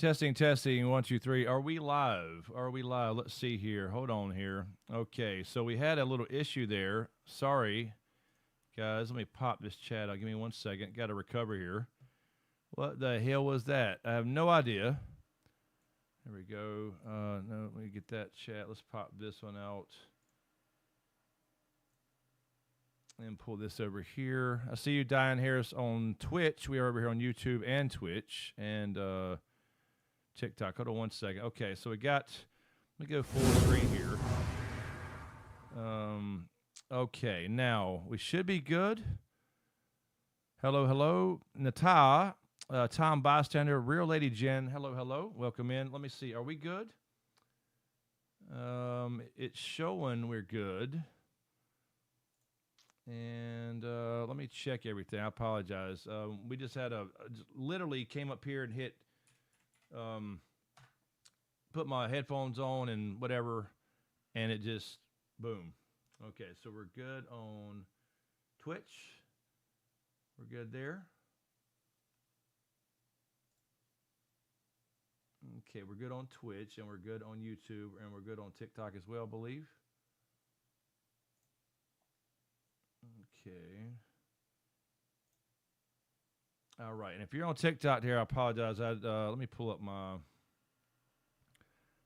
Testing, testing. 1, 2, 3. Are we live? Are we live? Let's see here. Hold on here. Okay, so we had a little issue there. Sorry, guys. Let me pop this chat out. Give me 1 second. Got to recover here. What the hell was that? I have no idea. There we go. No, let me get that chat. Let's pop this one out. And pull this over here. I see you, Diane Harris, on Twitch. We are over here on YouTube and Twitch. And, TikTok. Hold on 1 second. Okay, so we got, let me go full screen here. Okay, now we should be good. Hello, hello. Nata, Tom Bystander, Real Lady Jen. Hello, hello. Welcome in. Let me see. Are we good? It's showing we're good. And let me check everything. I apologize. We just had literally came up here and hit, put my headphones on and whatever, and it just, boom. Okay, so we're good on Twitch. We're good there. Okay, we're good on Twitch, and we're good on YouTube, and we're good on TikTok as well, I believe. Okay. All right, and if you're on TikTok here, I apologize. Let me pull up my...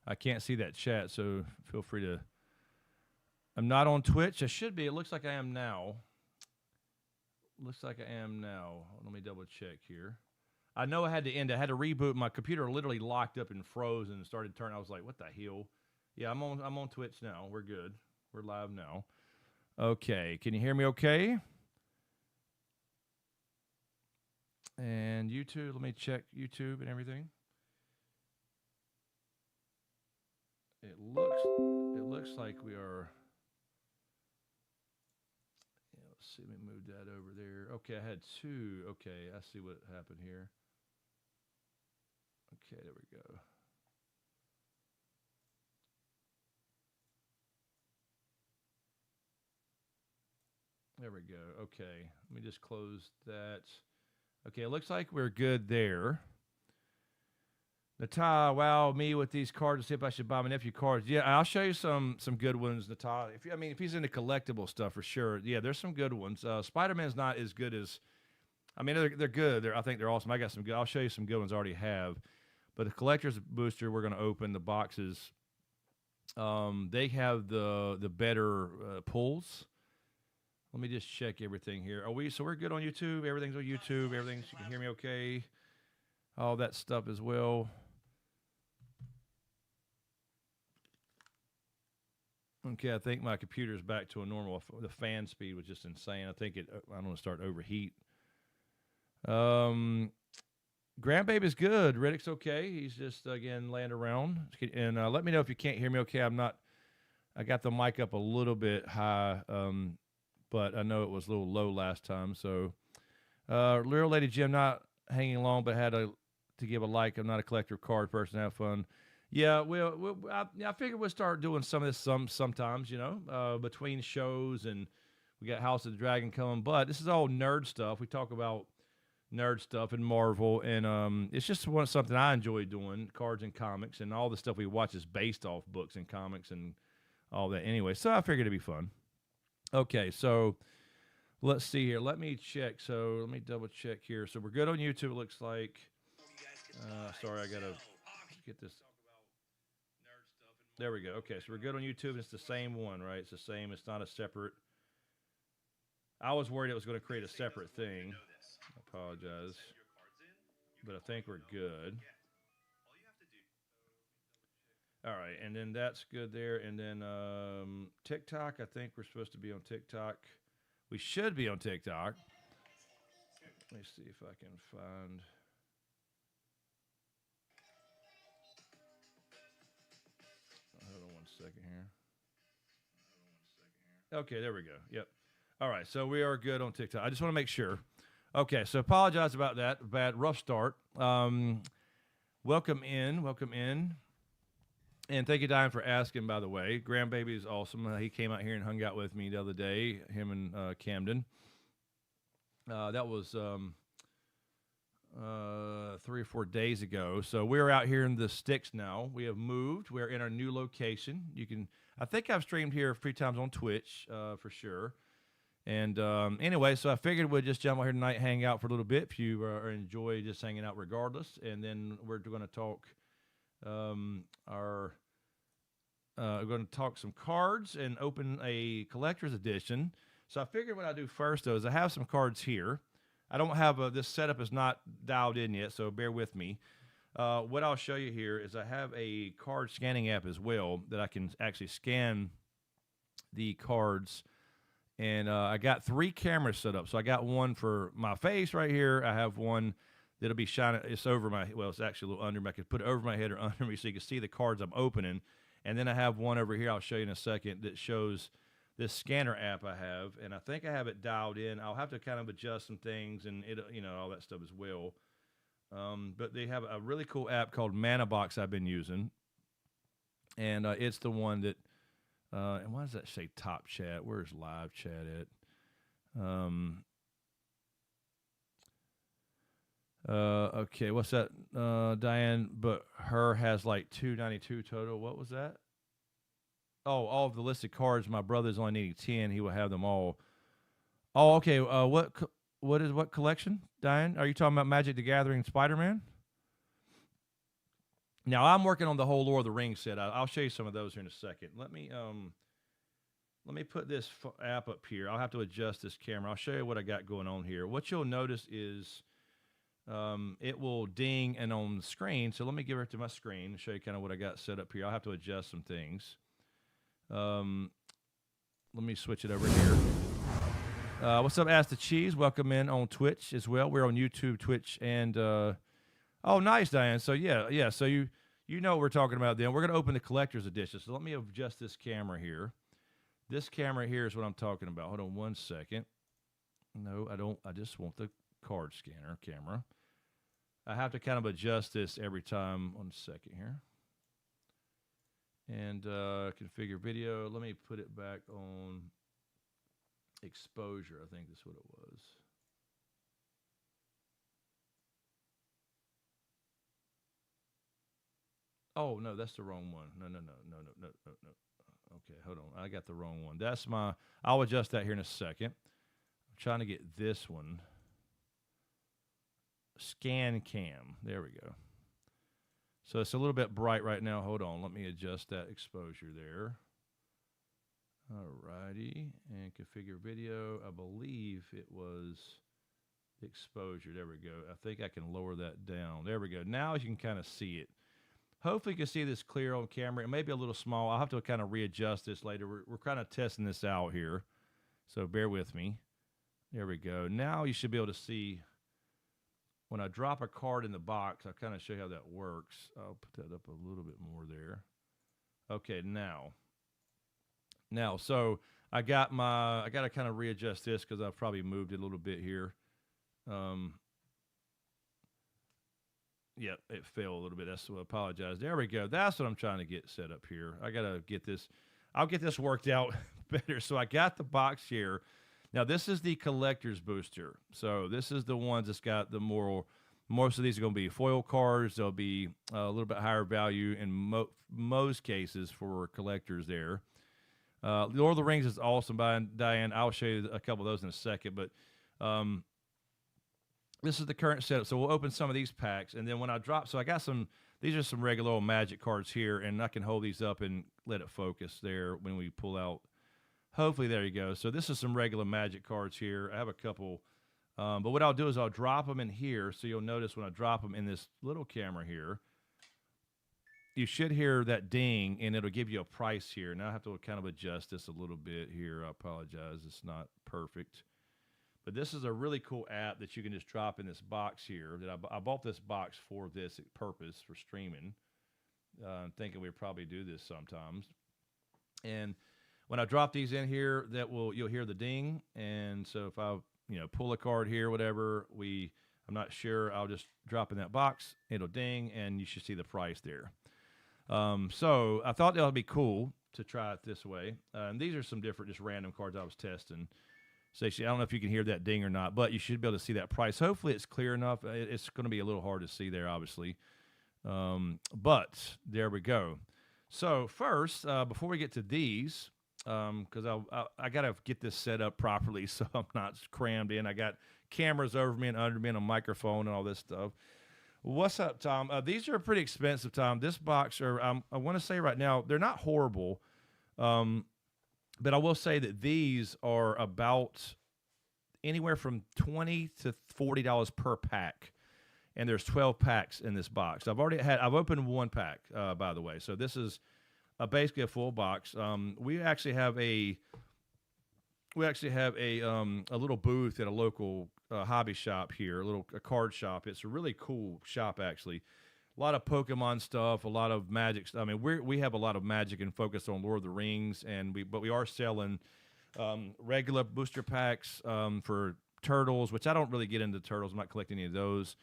I can't see that chat, so feel free to... I'm not on Twitch. I should be. It looks like I am now. Looks like I am now. Let me double check here. I know I had to end. I had to reboot. My computer literally locked up and froze and started turning. I was like, what the hell? Yeah, I'm on Twitch now. We're good. We're live now. Okay. Can you hear me okay? And YouTube, let me check YouTube and everything. It looks like we are. Yeah, let's see. Let me move that over there. Okay, I had 2. Okay, I see what happened here. Okay, there we go. There we go. Okay, let me just close that. Okay, it looks like we're good there. Nata, wow, me with these cards. See if I should buy my nephew cards. Yeah, I'll show you some good ones, Nata. If he's into collectible stuff for sure. Yeah, there's some good ones. Spiderman's not as good as. I mean, they're good. I think they're awesome. I got some good. I'll show you some good ones I already have. But the collector's booster, we're going to open the boxes. They have the better pulls. Let me just check everything here. So we're good on YouTube. Everything's on YouTube. You can hear me okay. All that stuff as well. Okay, I think my computer's back to a normal. The fan speed was just insane. I think I'm going to start overheat. Grandbaby's good. Riddick's okay. He's just, again, laying around. And let me know if you can't hear me okay. I got the mic up a little bit high, but I know it was a little low last time. So, Little Lady Jim, not hanging long, but had to give a like. I'm not a collector of card person. Have fun. Yeah, I figure we'll start doing some of this sometimes, between shows, and we got House of the Dragon coming. But this is all nerd stuff. We talk about nerd stuff and Marvel, and it's just something I enjoy doing, cards and comics, and all the stuff we watch is based off books and comics and all that anyway. So I figured it'd be fun. Okay, so let's see here. Let me check. So let me double check here. So we're good on YouTube, it looks like. Sorry, I got to get this. There we go. Okay, so we're good on YouTube. It's the same one, right? It's the same. It's not a separate. I was worried it was going to create a separate thing. I apologize. But I think we're good. All right, and then that's good there. And then TikTok, I think we're supposed to be on TikTok. We should be on TikTok. Let me see if I can find... Hold on 1 second here. Okay, there we go. Yep. All right, so we are good on TikTok. I just want to make sure. Okay, so apologize about that. Rough start. Welcome in. And thank you, Diane, for asking, by the way. Grandbaby is awesome. He came out here and hung out with me the other day, him and Camden. That was 3 or 4 days ago. So we're out here in the sticks now. We have moved. We're in our new location. I think I've streamed here a few times on Twitch for sure. And anyway, so I figured we'd just jump out here tonight, hang out for a little bit if you enjoy just hanging out regardless. And then we're going to talk we're going to talk some cards and open a collector's edition. So I figured what I do first, though, is I have some cards here. I don't have this setup is not dialed in yet, so bear with me. What I'll show you here is I have a card scanning app as well that I can actually scan the cards. And I got 3 cameras set up. So I got one for my face right here. I have one that'll be shining. It's over my, well, it's actually a little under me. I could put it over my head or under me so you can see the cards I'm opening. And then I have one over here I'll show you in a second that shows this scanner app I have. And I think I have it dialed in. I'll have to kind of adjust some things and all that stuff as well. But they have a really cool app called Mana Box I've been using. And it's the one that, and why does that say top chat? Where's live chat at? Okay, what's that? Diane, but her has like 292 total. What was that? Oh, all of the listed cards. My brother's only needing 10. He will have them all. Oh, okay. What collection, Diane? Are you talking about Magic the Gathering Spiderman? Now, I'm working on the whole Lord of the Rings set. I'll show you some of those here in a second. Let me put this app up here. I'll have to adjust this camera. I'll show you what I got going on here. What you'll notice is it will ding and on the screen. So let me give it to my screen and show you kind of what I got set up here. I'll have to adjust some things. Let me switch it over here. What's up, Ask the Cheese? Welcome in on Twitch as well. We're on YouTube, Twitch, and... oh, nice, Diane. So, yeah. So you know what we're talking about then. We're going to open the collector's edition. So let me adjust this camera here. This camera here is what I'm talking about. Hold on one second. No, I don't. I just want the card scanner camera. I have to kind of adjust this every time. 1 second here. And configure video. Let me put it back on exposure. I think that's what it was. Oh, no, that's the wrong one. No. Okay, hold on. I got the wrong one. I'll adjust that here in a second. I'm trying to get this one. Scan cam. There we go. So it's a little bit bright right now. Hold on. Let me adjust that exposure there. All righty. And configure video. I believe it was exposure. There we go. I think I can lower that down. There we go. Now you can kind of see it. Hopefully you can see this clear on camera. It may be a little small. I'll have to kind of readjust this later. We're kind of testing this out here. So bear with me. There we go. Now you should be able to see when I drop a card in the box. I'll kind of show you how that works. I'll put that up a little bit more there. Okay, now, so I got to kind of readjust this because I've probably moved it a little bit here. Yeah, it fell a little bit. That's what I apologize. There we go. That's what I'm trying to get set up here. I got to get this. I'll get this worked out better. So I got the box here. Now, this is the collector's booster. So this is the ones that's got the most of these are going to be foil cards. They'll be a little bit higher value in most cases for collectors there. Lord of the Rings is awesome by Diane. I'll show you a couple of those in a second. But this is the current setup. So we'll open some of these packs. And then when I drop, so I got these are some regular old Magic cards here. And I can hold these up and let it focus there when we pull out. Hopefully, there you go. So this is some regular Magic cards here. I have a couple. But what I'll do is I'll drop them in here. So you'll notice when I drop them in this little camera here, you should hear that ding, and it'll give you a price here. Now I have to kind of adjust this a little bit here. I apologize. It's not perfect. But this is a really cool app that you can just drop in this box here. That I bought this box for this purpose, for streaming. I'm thinking we'd probably do this sometimes. And when I drop these in here, you'll hear the ding. And so if I pull a card here, whatever, I'm not sure, I'll just drop in that box. It'll ding, and you should see the price there. So I thought that would be cool to try it this way. And these are some different, just random cards I was testing. station. I don't know if you can hear that ding or not, but you should be able to see that price. Hopefully it's clear enough. It's going to be a little hard to see there, obviously. But there we go. So first, before we get to these, because I got to get this set up properly so I'm not crammed in. I got cameras over me and under me and a microphone and all this stuff. What's up, Tom? These are pretty expensive, Tom. This box, I want to say right now, they're not horrible. But I will say that these are about anywhere from $20 to $40 per pack, and there's 12 packs in this box. I've opened one pack, by the way. So this is basically a full box. We actually have a little booth at a local hobby shop here, a card shop. It's a really cool shop, actually. A lot of Pokemon stuff, a lot of Magic stuff. I mean, we have a lot of Magic and focus on Lord of the Rings, but we are selling regular booster packs for Turtles, which I don't really get into Turtles. I'm not collecting any of those.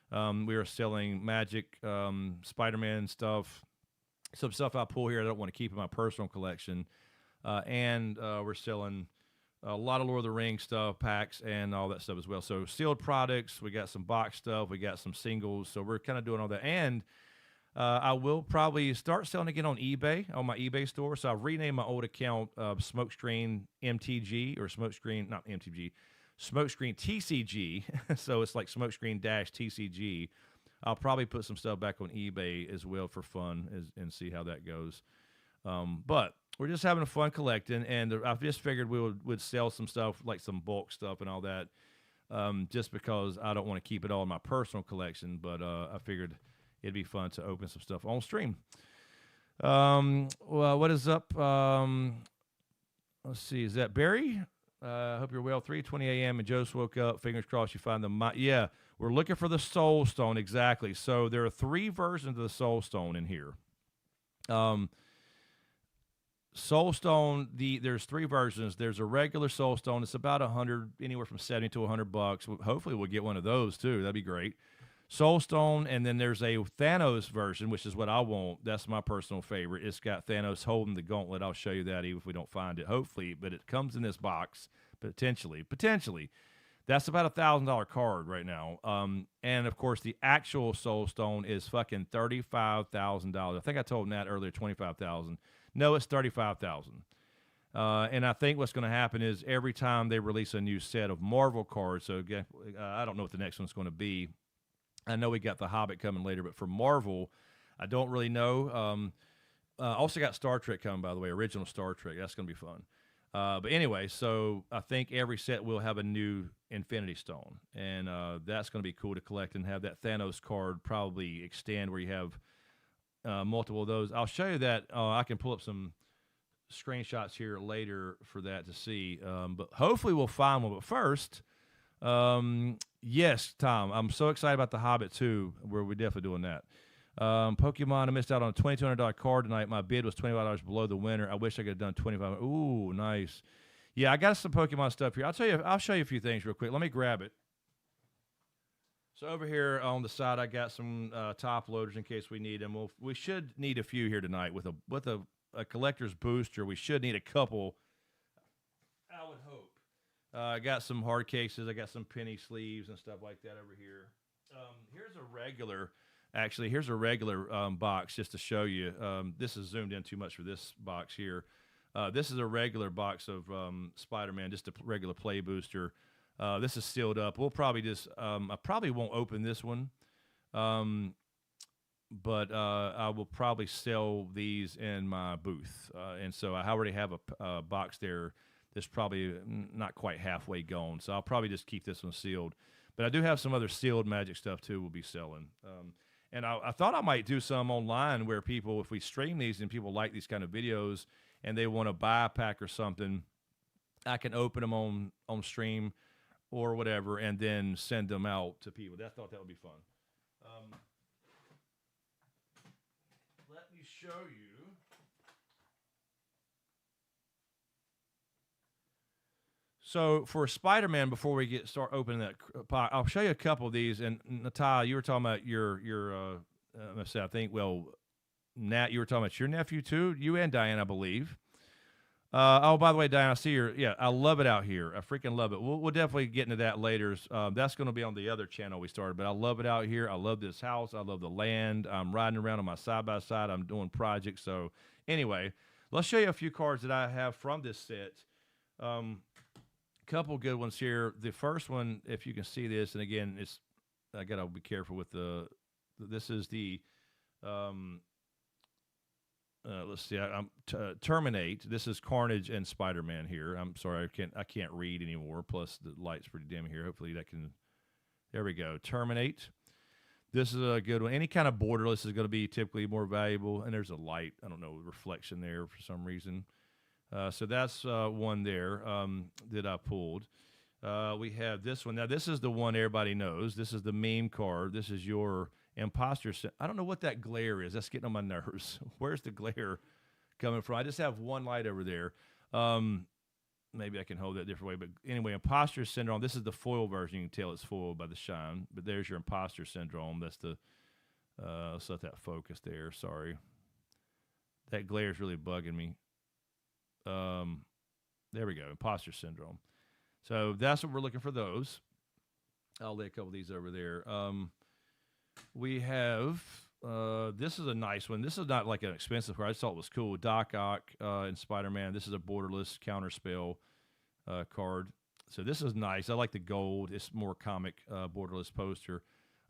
We are selling Magic, Spiderman stuff, some stuff I pull here I don't want to keep in my personal collection, and we're selling a lot of Lord of the Rings stuff, packs, and all that stuff as well. So sealed products, we got some box stuff, we got some singles. So we're kind of doing all that. And I will probably start selling again on eBay, on my eBay store. So I've renamed my old account SmokeScreen MTG, or SmokeScreen, not MTG, SmokeScreen TCG. So it's like SmokeScreen -TCG. I'll probably put some stuff back on eBay as well for fun and see how that goes. But we're just having fun collecting, and I just figured we would sell some stuff, like some bulk stuff and all that, just because I don't want to keep it all in my personal collection, but I figured it'd be fun to open some stuff on stream. Well, what is up? Let's see. Is that Barry? I hope you're well. 3:20 a.m. and Joe's woke up. Fingers crossed you find the... Yeah, we're looking for the Soul Stone, exactly. So there are 3 versions of the Soul Stone in here. Soul Stone, there's 3 versions. There's a regular Soul Stone. It's about anywhere from $70 to $100. Hopefully we'll get one of those too. That'd be great. Soul Stone, and then there's a Thanos version, which is what I want. That's my personal favorite. It's got Thanos holding the gauntlet. I'll show you that even if we don't find it, hopefully. But it comes in this box, potentially. That's about $1,000 card right now. And of course, the actual Soul Stone is fucking $35,000. I think I told Nat earlier $25,000. No, it's $35,000. And I think what's going to happen is every time they release a new set of Marvel cards, so I don't know what the next one's going to be. I know we got The Hobbit coming later, but for Marvel, I don't really know. Also got Star Trek coming, by the way, original Star Trek. That's going to be fun. But anyway, so I think every set will have a new Infinity Stone, and that's going to be cool to collect and have that Thanos card probably extend where you have multiple of those. I'll show you that. I can pull up some screenshots here later for that to see. But hopefully we'll find one. But first, yes, Tom, I'm so excited about The Hobbit too, where we're definitely doing that. Pokemon, I missed out on a $2,200 card tonight. My bid was $25 below the winner. I wish I could have done $25. Ooh, nice. Yeah, I got some Pokemon stuff here. I'll show you a few things real quick. Let me grab it. So over here on the side, I got some top loaders in case we need them. We should need a few here tonight with a collector's booster. We should need a couple, I would hope. I got some hard cases. I got some penny sleeves and stuff like that over here. Here's a regular box just to show you. This is zoomed in too much for this box here. This is a regular box of Spider-Man, just a regular play booster. This is sealed up. We'll probably just, I probably won't open this one, but I will probably sell these in my booth. And so I already have a box there that's probably not quite halfway gone. So I'll probably just keep this one sealed. But I do have some other sealed Magic stuff too we'll be selling. And I thought I might do some online where people, if we stream these and people like these kind of videos and they want to buy a pack or something, I can open them on stream or whatever and then send them out to people. I thought that would be fun. Let me show you. So for Spider-Man, before we start opening that pot, I'll show you a couple of these. And Natalia, you were talking about your I think, well, Nat, you were talking about your nephew too, you and Diane, I believe. Oh, by the way, Diane, I see your. Yeah, I love it out here. I freaking love it. We'll definitely get into that later. That's going to be on the other channel we started, but I love it out here. I love this house. I love the land. I'm riding around on my side by side. I'm doing projects. So anyway, let's show you a few cards that I have from this set. Couple good ones here. The first one, if you can see this, and again, I gotta be careful with this is the. Let's see. I'm Terminate. This is Carnage and Spider-Man here. I'm sorry, I can't read anymore. Plus the light's pretty dim here. Hopefully that can. There we go. Terminate. This is a good one. Any kind of borderless is going to be typically more valuable. And there's a light. I don't know, reflection there for some reason. So that's one there that I pulled. We have this one. Now this is the one everybody knows. This is the meme card. This is your Imposter. I don't know what that glare is. That's getting on my nerves. Where's the glare coming from? I just have one light over there. Maybe I can hold that a different way. But anyway, Imposter Syndrome. This is the foil version. You can tell it's foiled by the shine. But there's your Imposter Syndrome. That's the, let's let that focus there. Sorry. That glare is really bugging me. There we go. Imposter Syndrome. So that's what we're looking for those. I'll lay a couple of these over there. We have, this is a nice one. This is not like an expensive card. I just thought it was cool. Doc Ock and Spider-Man. This is a borderless counterspell card. So this is nice. I like the gold. It's more comic borderless poster.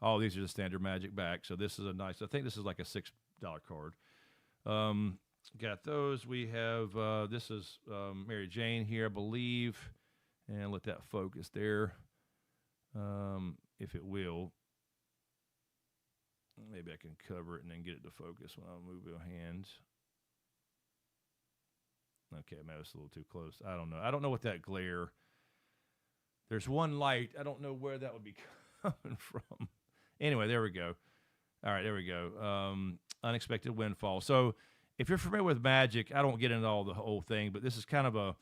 All these are the standard Magic back. So this is a nice, I think this is like a $6 card. Got those. We have, this is Mary Jane here, I believe. And let that focus there, if it will. Maybe I can cover it and then get it to focus when I move my hand. Okay, maybe it's a little too close. I don't know. I don't know what that glare. There's one light. I don't know where that would be coming from. Anyway, there we go. All right, there we go. Unexpected Windfall. So if you're familiar with Magic, I don't get into all the whole thing, but this is kind of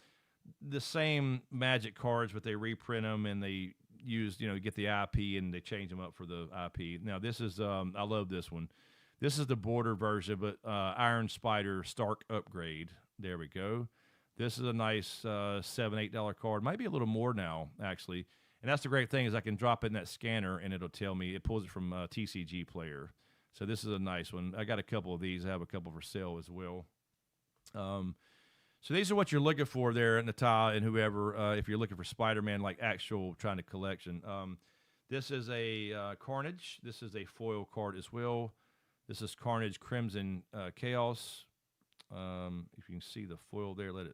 the same Magic cards, but they reprint them and they use, get the IP and they change them up for the IP. Now this is, I love this one. This is the border version, but Iron Spider Stark upgrade. There we go. This is a nice $7, $8 card. Might be a little more now, actually. And that's the great thing is I can drop in that scanner and it'll tell me. It pulls it from TCG Player. So this is a nice one. I got a couple of these. I have a couple for sale as well. So these are what you're looking for there, Nata and whoever, if you're looking for Spider-Man, like actual trying to collection. This is a Carnage. This is a foil card as well. This is Carnage Crimson Chaos. If you can see the foil there, let's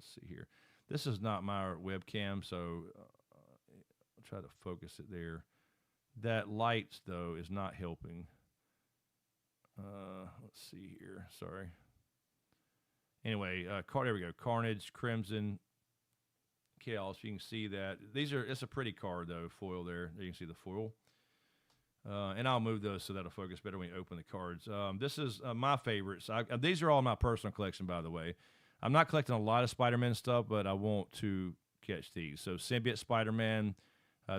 see here. This is not my webcam, so I'll try to focus it there. That light, though, is not helping. Let's see here. Sorry. Anyway, there we go. Carnage, Crimson, Chaos. You can see that. It's a pretty card, though, foil there. You can see the foil. And I'll move those so that'll focus better when you open the cards. This is my favorites. These are all my personal collection, by the way. I'm not collecting a lot of Spider-Man stuff, but I want to catch these. So Symbiote Spider-Man.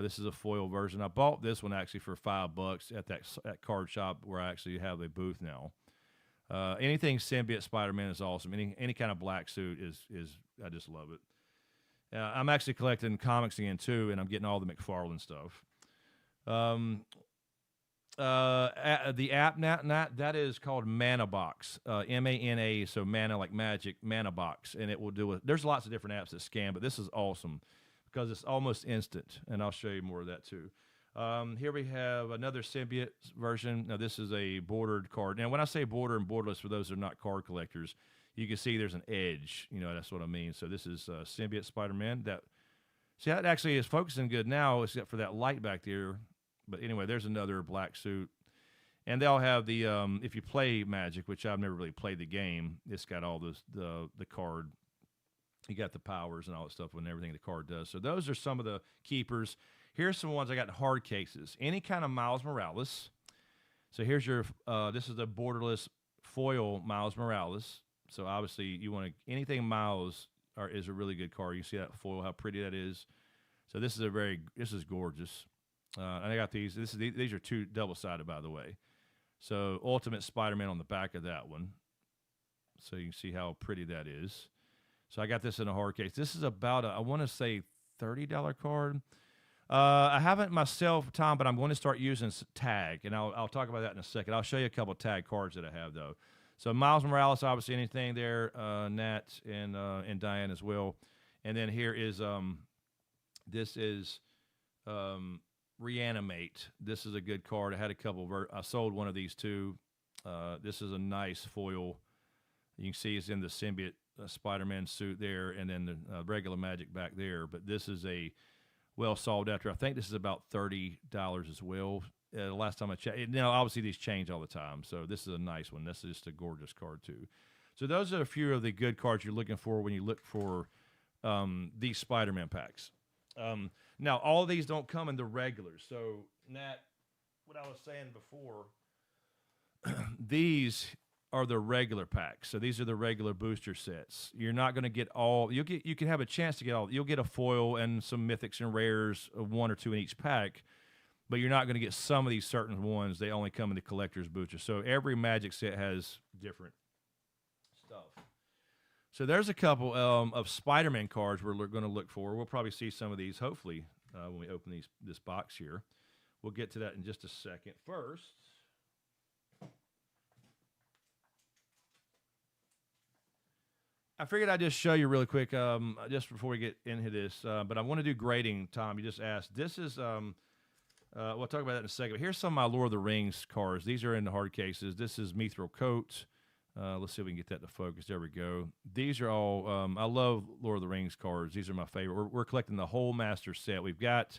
This is a foil version. I bought this one, actually, for $5 at that card shop where I actually have a booth now. Anything Symbiote Spider-Man is awesome. Any kind of black suit is I just love it. I'm actually collecting comics again too, and I'm getting all the McFarlane stuff. The app that is called Mana Box, MANA, so mana like magic, Mana Box, and it will do it. There's lots of different apps that scan, but this is awesome because it's almost instant, and I'll show you more of that too. Here we have another Symbiote version. Now, this is a bordered card. Now, when I say border and borderless, for those that are not card collectors, you can see there's an edge. That's what I mean. So this is Symbiote Spider-Man. That actually is focusing good now, except for that light back there. But anyway, there's another black suit. And they'll have the, if you play Magic, which I've never really played the game, it's got all the card. You got the powers and all that stuff and everything the card does. So those are some of the keepers. Here's some ones I got in hard cases. Any kind of Miles Morales. So here's your, this is the borderless foil Miles Morales. So obviously you want anything Miles is a really good card. You see that foil, how pretty that is. So this is gorgeous. And I got these. These are two double-sided, by the way. So Ultimate Spider-Man on the back of that one. So you can see how pretty that is. So I got this in a hard case. This is about, I want to say, $30 card. I haven't myself, Tom, but I'm going to start using tag, and I'll talk about that in a second. I'll show you a couple of tag cards that I have, though. So Miles Morales, obviously, anything there, Nat and Diane as well. And then here is, this is Reanimate. This is a good card. I had a couple, I sold one of these too. This is a nice foil. You can see it's in the symbiote Spider-Man suit there, and then the regular Magic back there. But this is a well sought after. I think this is about $30 as well. Last time I checked, now obviously these change all the time, so this is a nice one. This is just a gorgeous card too. So those are a few of the good cards you're looking for when you look for these Spider-Man packs. Now all of these don't come in the regulars. So Nat, what I was saying before, these are the regular packs. So these are the regular booster sets. You're not going to get all. You can have a chance to get all. You'll get a foil and some mythics and rares, one or two in each pack, but you're not going to get some of these certain ones. They only come in the collector's booster. So every Magic set has different stuff. So there's a couple of Spider-Man cards we're going to look for. We'll probably see some of these, hopefully, when we open this box here. We'll get to that in just a second. First, I figured I'd just show you really quick, just before we get into this. But I want to do grading, Tom. You just asked. This is, we'll talk about that in a second. But here's some of my Lord of the Rings cards. These are in the hard cases. This is Mithril Coat. Let's see if we can get that to focus. There we go. These are all, I love Lord of the Rings cards. These are my favorite. We're collecting the whole master set. We've got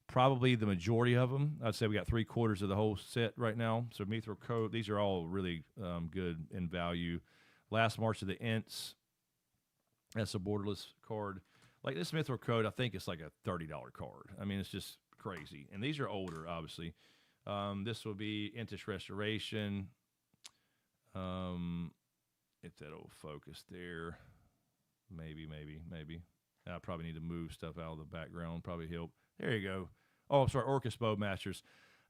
probably the majority of them. I'd say we got 3/4 of the whole set right now. So Mithril Coat, these are all really good in value. Last March of the Ents. That's a borderless card. Like this Mithril Coat, I think it's like a $30 card. I mean, it's just crazy. And these are older, obviously. This will be Entish Restoration. If that'll focus there. Maybe. I probably need to move stuff out of the background. Probably help. There you go. Oh, I'm sorry, Orcus Bowmasters.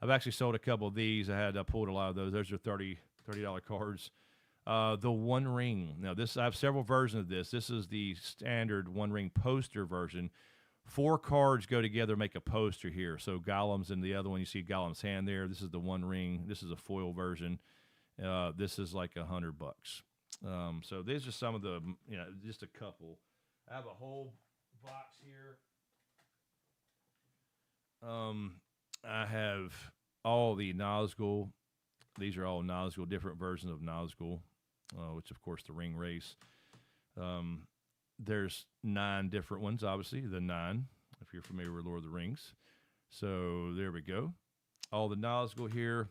I've actually sold a couple of these. I pulled a lot of those. Those are $30 cards. The One Ring. Now, I have several versions of this. This is the standard One Ring poster version. 4 cards go together, make a poster here. So Gollum's in the other one. You see Gollum's hand there. This is the One Ring. This is a foil version. This is like $100. So these are some of the, just a couple. I have a whole box here. I have all the Nazgul. These are all Nazgul, different versions of Nazgul. Which, of course, the Ring Race. There's 9 different ones, obviously, the 9, if you're familiar with Lord of the Rings. So there we go. All the Nazgul here.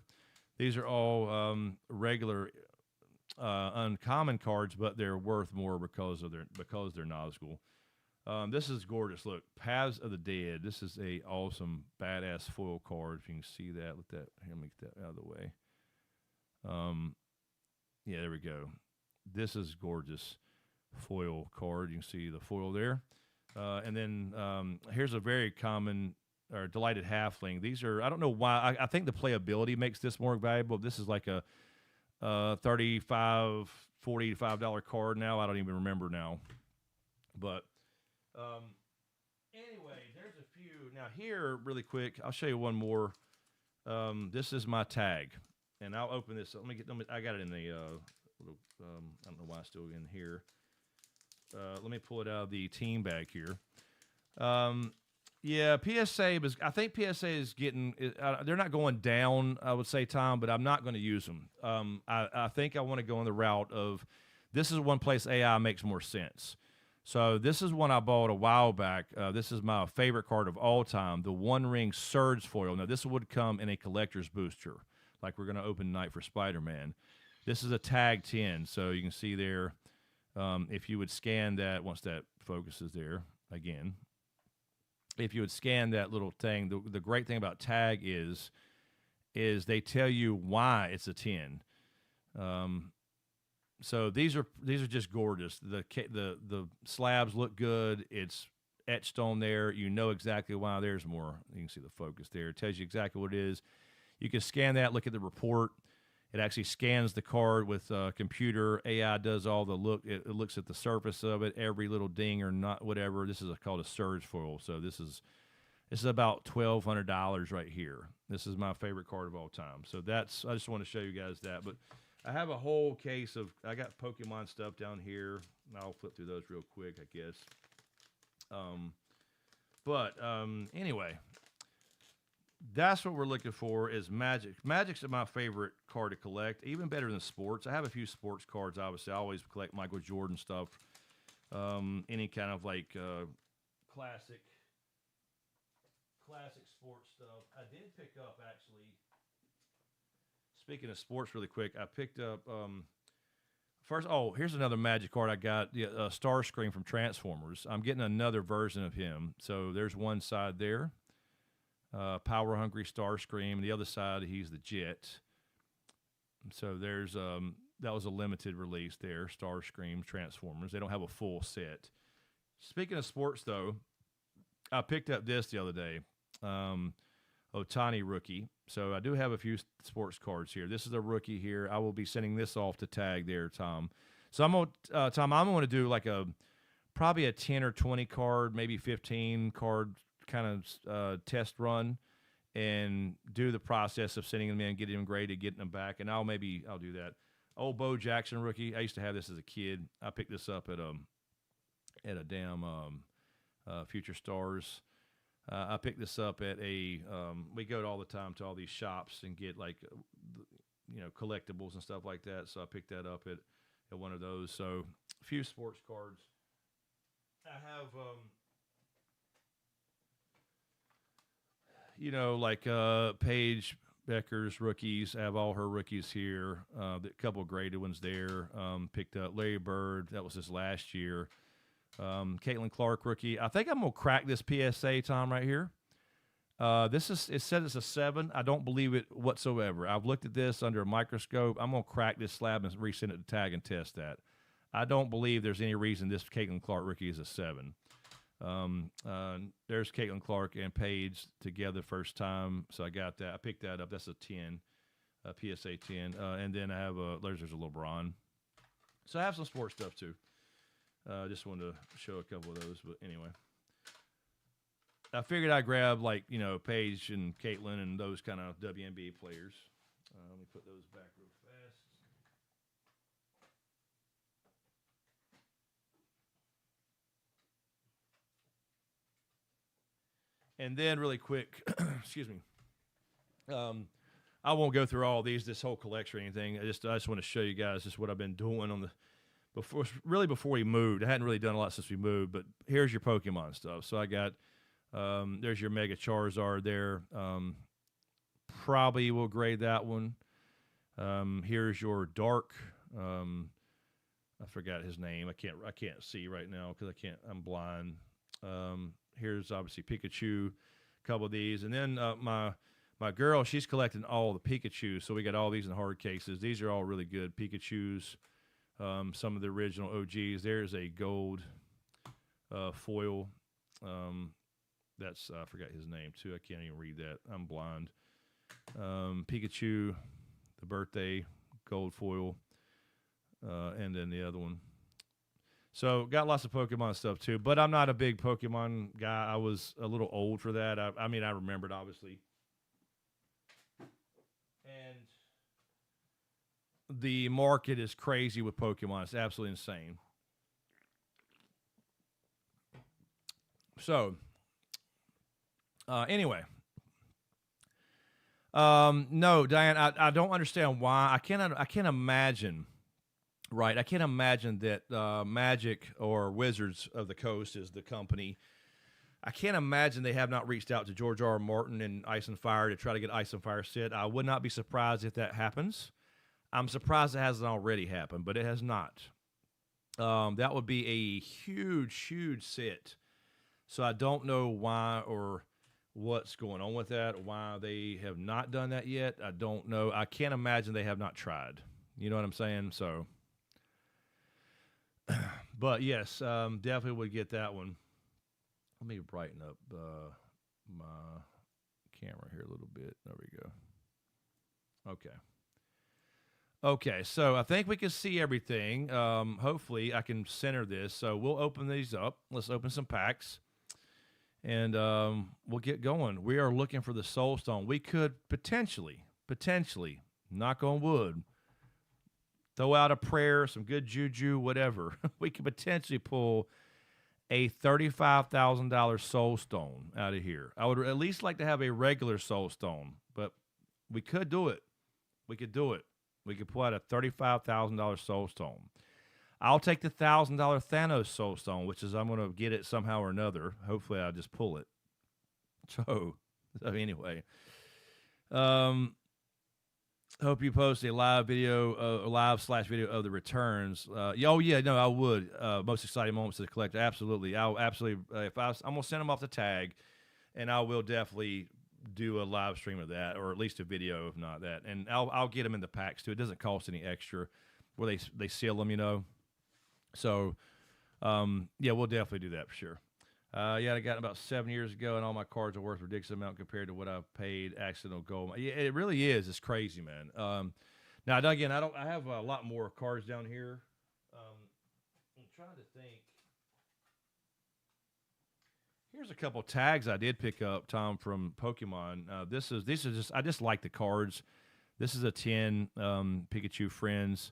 These are all regular uncommon cards, but they're worth more because they're Nazgul. This is gorgeous. Look, Paths of the Dead. This is a awesome, badass foil card. If you can see that, here, let me get that out of the way. Yeah, there we go. This is gorgeous foil card. You can see the foil there. And then here's a very common or Delighted Halfling. These are, I don't know why. I think the playability makes this more valuable. This is like a $35, $45 card now. I don't even remember now. But anyway, there's a few. Now here, really quick, I'll show you one more. This is my tag. And I'll open this. I got it in the little. I don't know why it's still in here. Let me pull it out of the team bag here. Yeah, PSA was. I think PSA is getting. They're not going down. I would say, Tom, but I'm not going to use them. I think I want to go on the route of. This is one place AI makes more sense. So this is one I bought a while back. This is my favorite card of all time. The One Ring Surge foil. Now this would come in a collector's booster, like we're going to open tonight for Spider-Man. This is a tag 10, so you can see there, if you would scan that, once that focuses there, again, if you would scan that little thing, the great thing about tag is they tell you why it's a 10. So these are just gorgeous. The slabs look good. It's etched on there. You know exactly why. There's more. You can see the focus there. It tells you exactly what it is. You can scan that, look at the report. It actually scans the card with computer. AI does all the look. It looks at the surface of it, every little ding or not, whatever. This is called a surge foil. So this is about $1,200 right here. This is my favorite card of all time. So I just want to show you guys that. But I have a whole case of, I got Pokemon stuff down here. I'll flip through those real quick, I guess. Anyway, that's what we're looking for is Magic. Magic's my favorite card to collect, even better than sports. I have a few sports cards, obviously. I always collect Michael Jordan stuff. Any kind of like classic sports stuff. I did pick up, actually, speaking of sports really quick, I picked up, here's another Magic card I got, Starscream from Transformers. I'm getting another version of him. So there's one side there, Power Hungry Starscream. The other side, he's the Jet. So there's, that was a limited release there, Starscream, Transformers. They don't have a full set. Speaking of sports, though, I picked up this the other day. Otani rookie. So I do have a few sports cards here. This is a rookie here. I will be sending this off to tag there, Tom. So I'm going to do like probably a 10 or 20 card, maybe 15 card kind of test run, and do the process of sending them in, getting them graded, getting them back, and I'll do that. Old Bo Jackson rookie. I used to have this as a kid. I picked this up at a damn Future Stars. I picked this up at we go all the time to all these shops and get like, collectibles and stuff like that. So I picked that up at one of those. So a few sports cards. I have, Paige Becker's rookies. I have all her rookies here. A couple of graded ones there. Picked up Larry Bird. That was this last year. Caitlin Clark rookie. I think I'm gonna crack this PSA, Tom, right here. It said it's a 7. I don't believe it whatsoever. I've looked at this under a microscope. I'm gonna crack this slab and resend it to tag and test that. I don't believe there's any reason this Caitlin Clark rookie is a 7. There's Caitlin Clark and Paige together first time, so I got that. I picked that up. That's a 10, a PSA 10, and then I have there's a LeBron. So I have some sports stuff too. I just wanted to show a couple of those, but anyway. I figured I'd grab, Paige and Caitlin and those kind of WNBA players. Let me put those back real fast. And then really quick, excuse me. I won't go through all this whole collection or anything. I just want to show you guys just what I've been doing on the before we moved. I hadn't really done a lot since we moved, but here's your Pokemon stuff. So I got there's your Mega Charizard there. Probably will grade that one. Here's your Dark. I forgot his name. I can't see right now because I'm blind. Here's obviously Pikachu, a couple of these, and then my girl, she's collecting all the Pikachus. So we got all these in hard cases. These are all really good Pikachus. Some of the original OGs. There's a gold foil. I forgot his name too. I can't even read that. I'm blind. Pikachu, the birthday gold foil, and then the other one. So got lots of Pokemon stuff too, but I'm not a big Pokemon guy. I was a little old for that. I remembered obviously. And the market is crazy with Pokemon. It's absolutely insane. So, anyway. No, Diane, I don't understand why. I can't imagine. Right, I can't imagine that Magic or Wizards of the Coast is the company. I can't imagine they have not reached out to George R. R. Martin and Ice and Fire to try to get Ice and Fire set. I would not be surprised if that happens. I'm surprised it hasn't already happened, but it has not. That would be a huge, huge set. So I don't know why or what's going on with that, why they have not done that yet. I don't know. I can't imagine they have not tried. You know what I'm saying? So... But yes, definitely would get that one. Let me brighten up my camera here a little bit. There we go. Okay. Okay, so I think we can see everything. Hopefully, I can center this. So we'll open these up. Let's open some packs, and we'll get going. We are looking for the Soul Stone. We could potentially, knock on wood, throw out a prayer, some good juju, whatever. We could potentially pull a $35,000 Soul Stone out of here. I would at least like to have a regular Soul Stone, but we could do it. We could do it. We could pull out a $35,000 Soul Stone. I'll take the $1,000 Thanos Soul Stone, which is I'm going to get it somehow or another. Hopefully, I'll just pull it. So anyway, hope you post a live video, live/video of the returns. Oh yeah, no, I would. Most exciting moments of the collector. Absolutely, I'll absolutely. I'm gonna send them off the tag, and I will definitely do a live stream of that, or at least a video, if not that. And I'll get them in the packs too. It doesn't cost any extra, where they seal them, you know. So, yeah, we'll definitely do that for sure. Yeah, I got it about 7 years ago, and all my cards are worth a ridiculous amount compared to what I've paid accidental gold. Yeah, it really is. It's crazy, man. Now again, I have a lot more cards down here. I'm trying to think. Here's a couple tags I did pick up, Tom, from Pokemon. These are just I just like the cards. This is a 10 Pikachu friends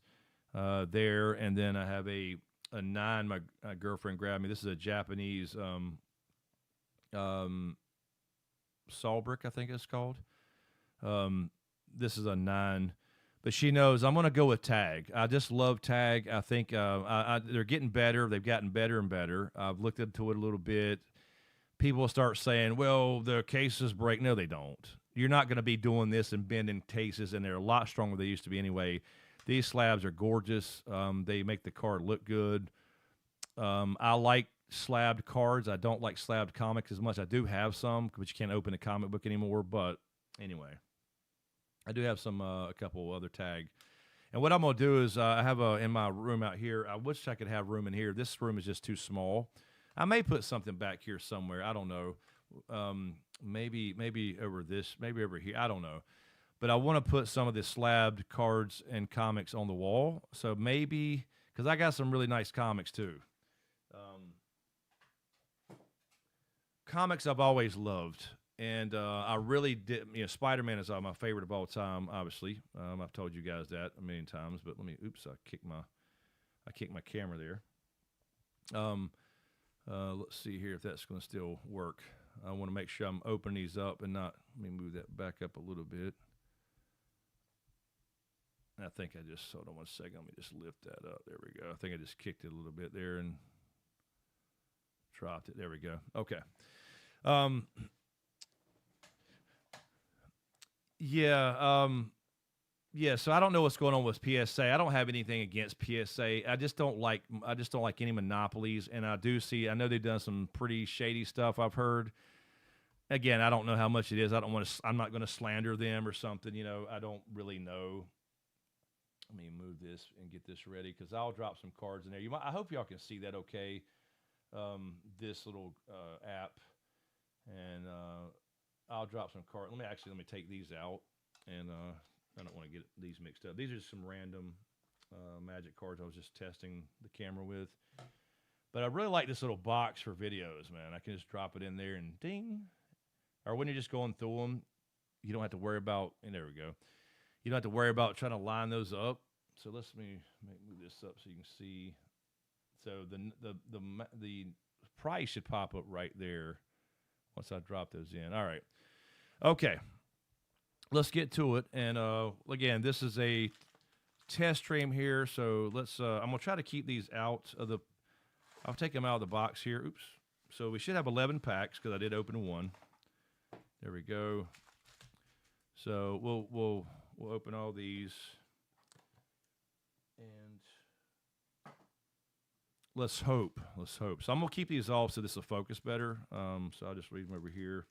there, and then I have a 9 my girlfriend grabbed me. This is a Japanese Solbrick, I think it's called. This is a 9, but she knows I'm going to go with tag. I just love tag. I think they're getting better. They've gotten better and better. I've looked into it a little bit. People start saying, well, the cases break. No, they don't. You're not going to be doing this and bending cases, and they're a lot stronger than they used to be anyway. These slabs are gorgeous. They make the card look good. I like slabbed cards. I don't like slabbed comics as much. I do have some, but you can't open a comic book anymore. But anyway, I do have some a couple other tag. And what I'm going to do is I have in my room out here. I wish I could have room in here. This room is just too small. I may put something back here somewhere. I don't know. Maybe over this, maybe over here. I don't know. But I want to put some of the slabbed cards and comics on the wall. So maybe, because I got some really nice comics too. Comics I've always loved. And I really did, Spiderman is my favorite of all time, obviously. I've told you guys that a million times, but I kicked my camera there. Let's see here if that's going to still work. I want to make sure I'm opening these up and not, let me move that back up a little bit. I think I just, hold on one second, let me just lift that up. There we go. I think I just kicked it a little bit there and dropped it. There we go. Okay. Yeah, so I don't know what's going on with PSA. I don't have anything against PSA. I just don't like any monopolies, and I know they've done some pretty shady stuff, I've heard. Again, I don't know how much it is. I'm not going to slander them or something, I don't really know. Let me move this and get this ready because I'll drop some cards in there. I hope y'all can see that okay. This little app, and I'll drop some cards. Let me take these out, and I don't want to get these mixed up. These are just some random Magic cards I was just testing the camera with. But I really like this little box for videos, man. I can just drop it in there and ding. Or when you're just going through them, you don't have to worry about, and there we go. You don't have to worry about trying to line those up. So let me move this up so you can see. So the price should pop up right there once I drop those in. All right. Okay. Let's get to it. And again, this is a test stream here. So let's. I'm gonna try to keep these out of the. I'll take them out of the box here. Oops. So we should have 11 packs because I did open one. There we go. So we'll open all these, and let's hope. So I'm gonna keep these off so this will focus better. So I'll just read them over here,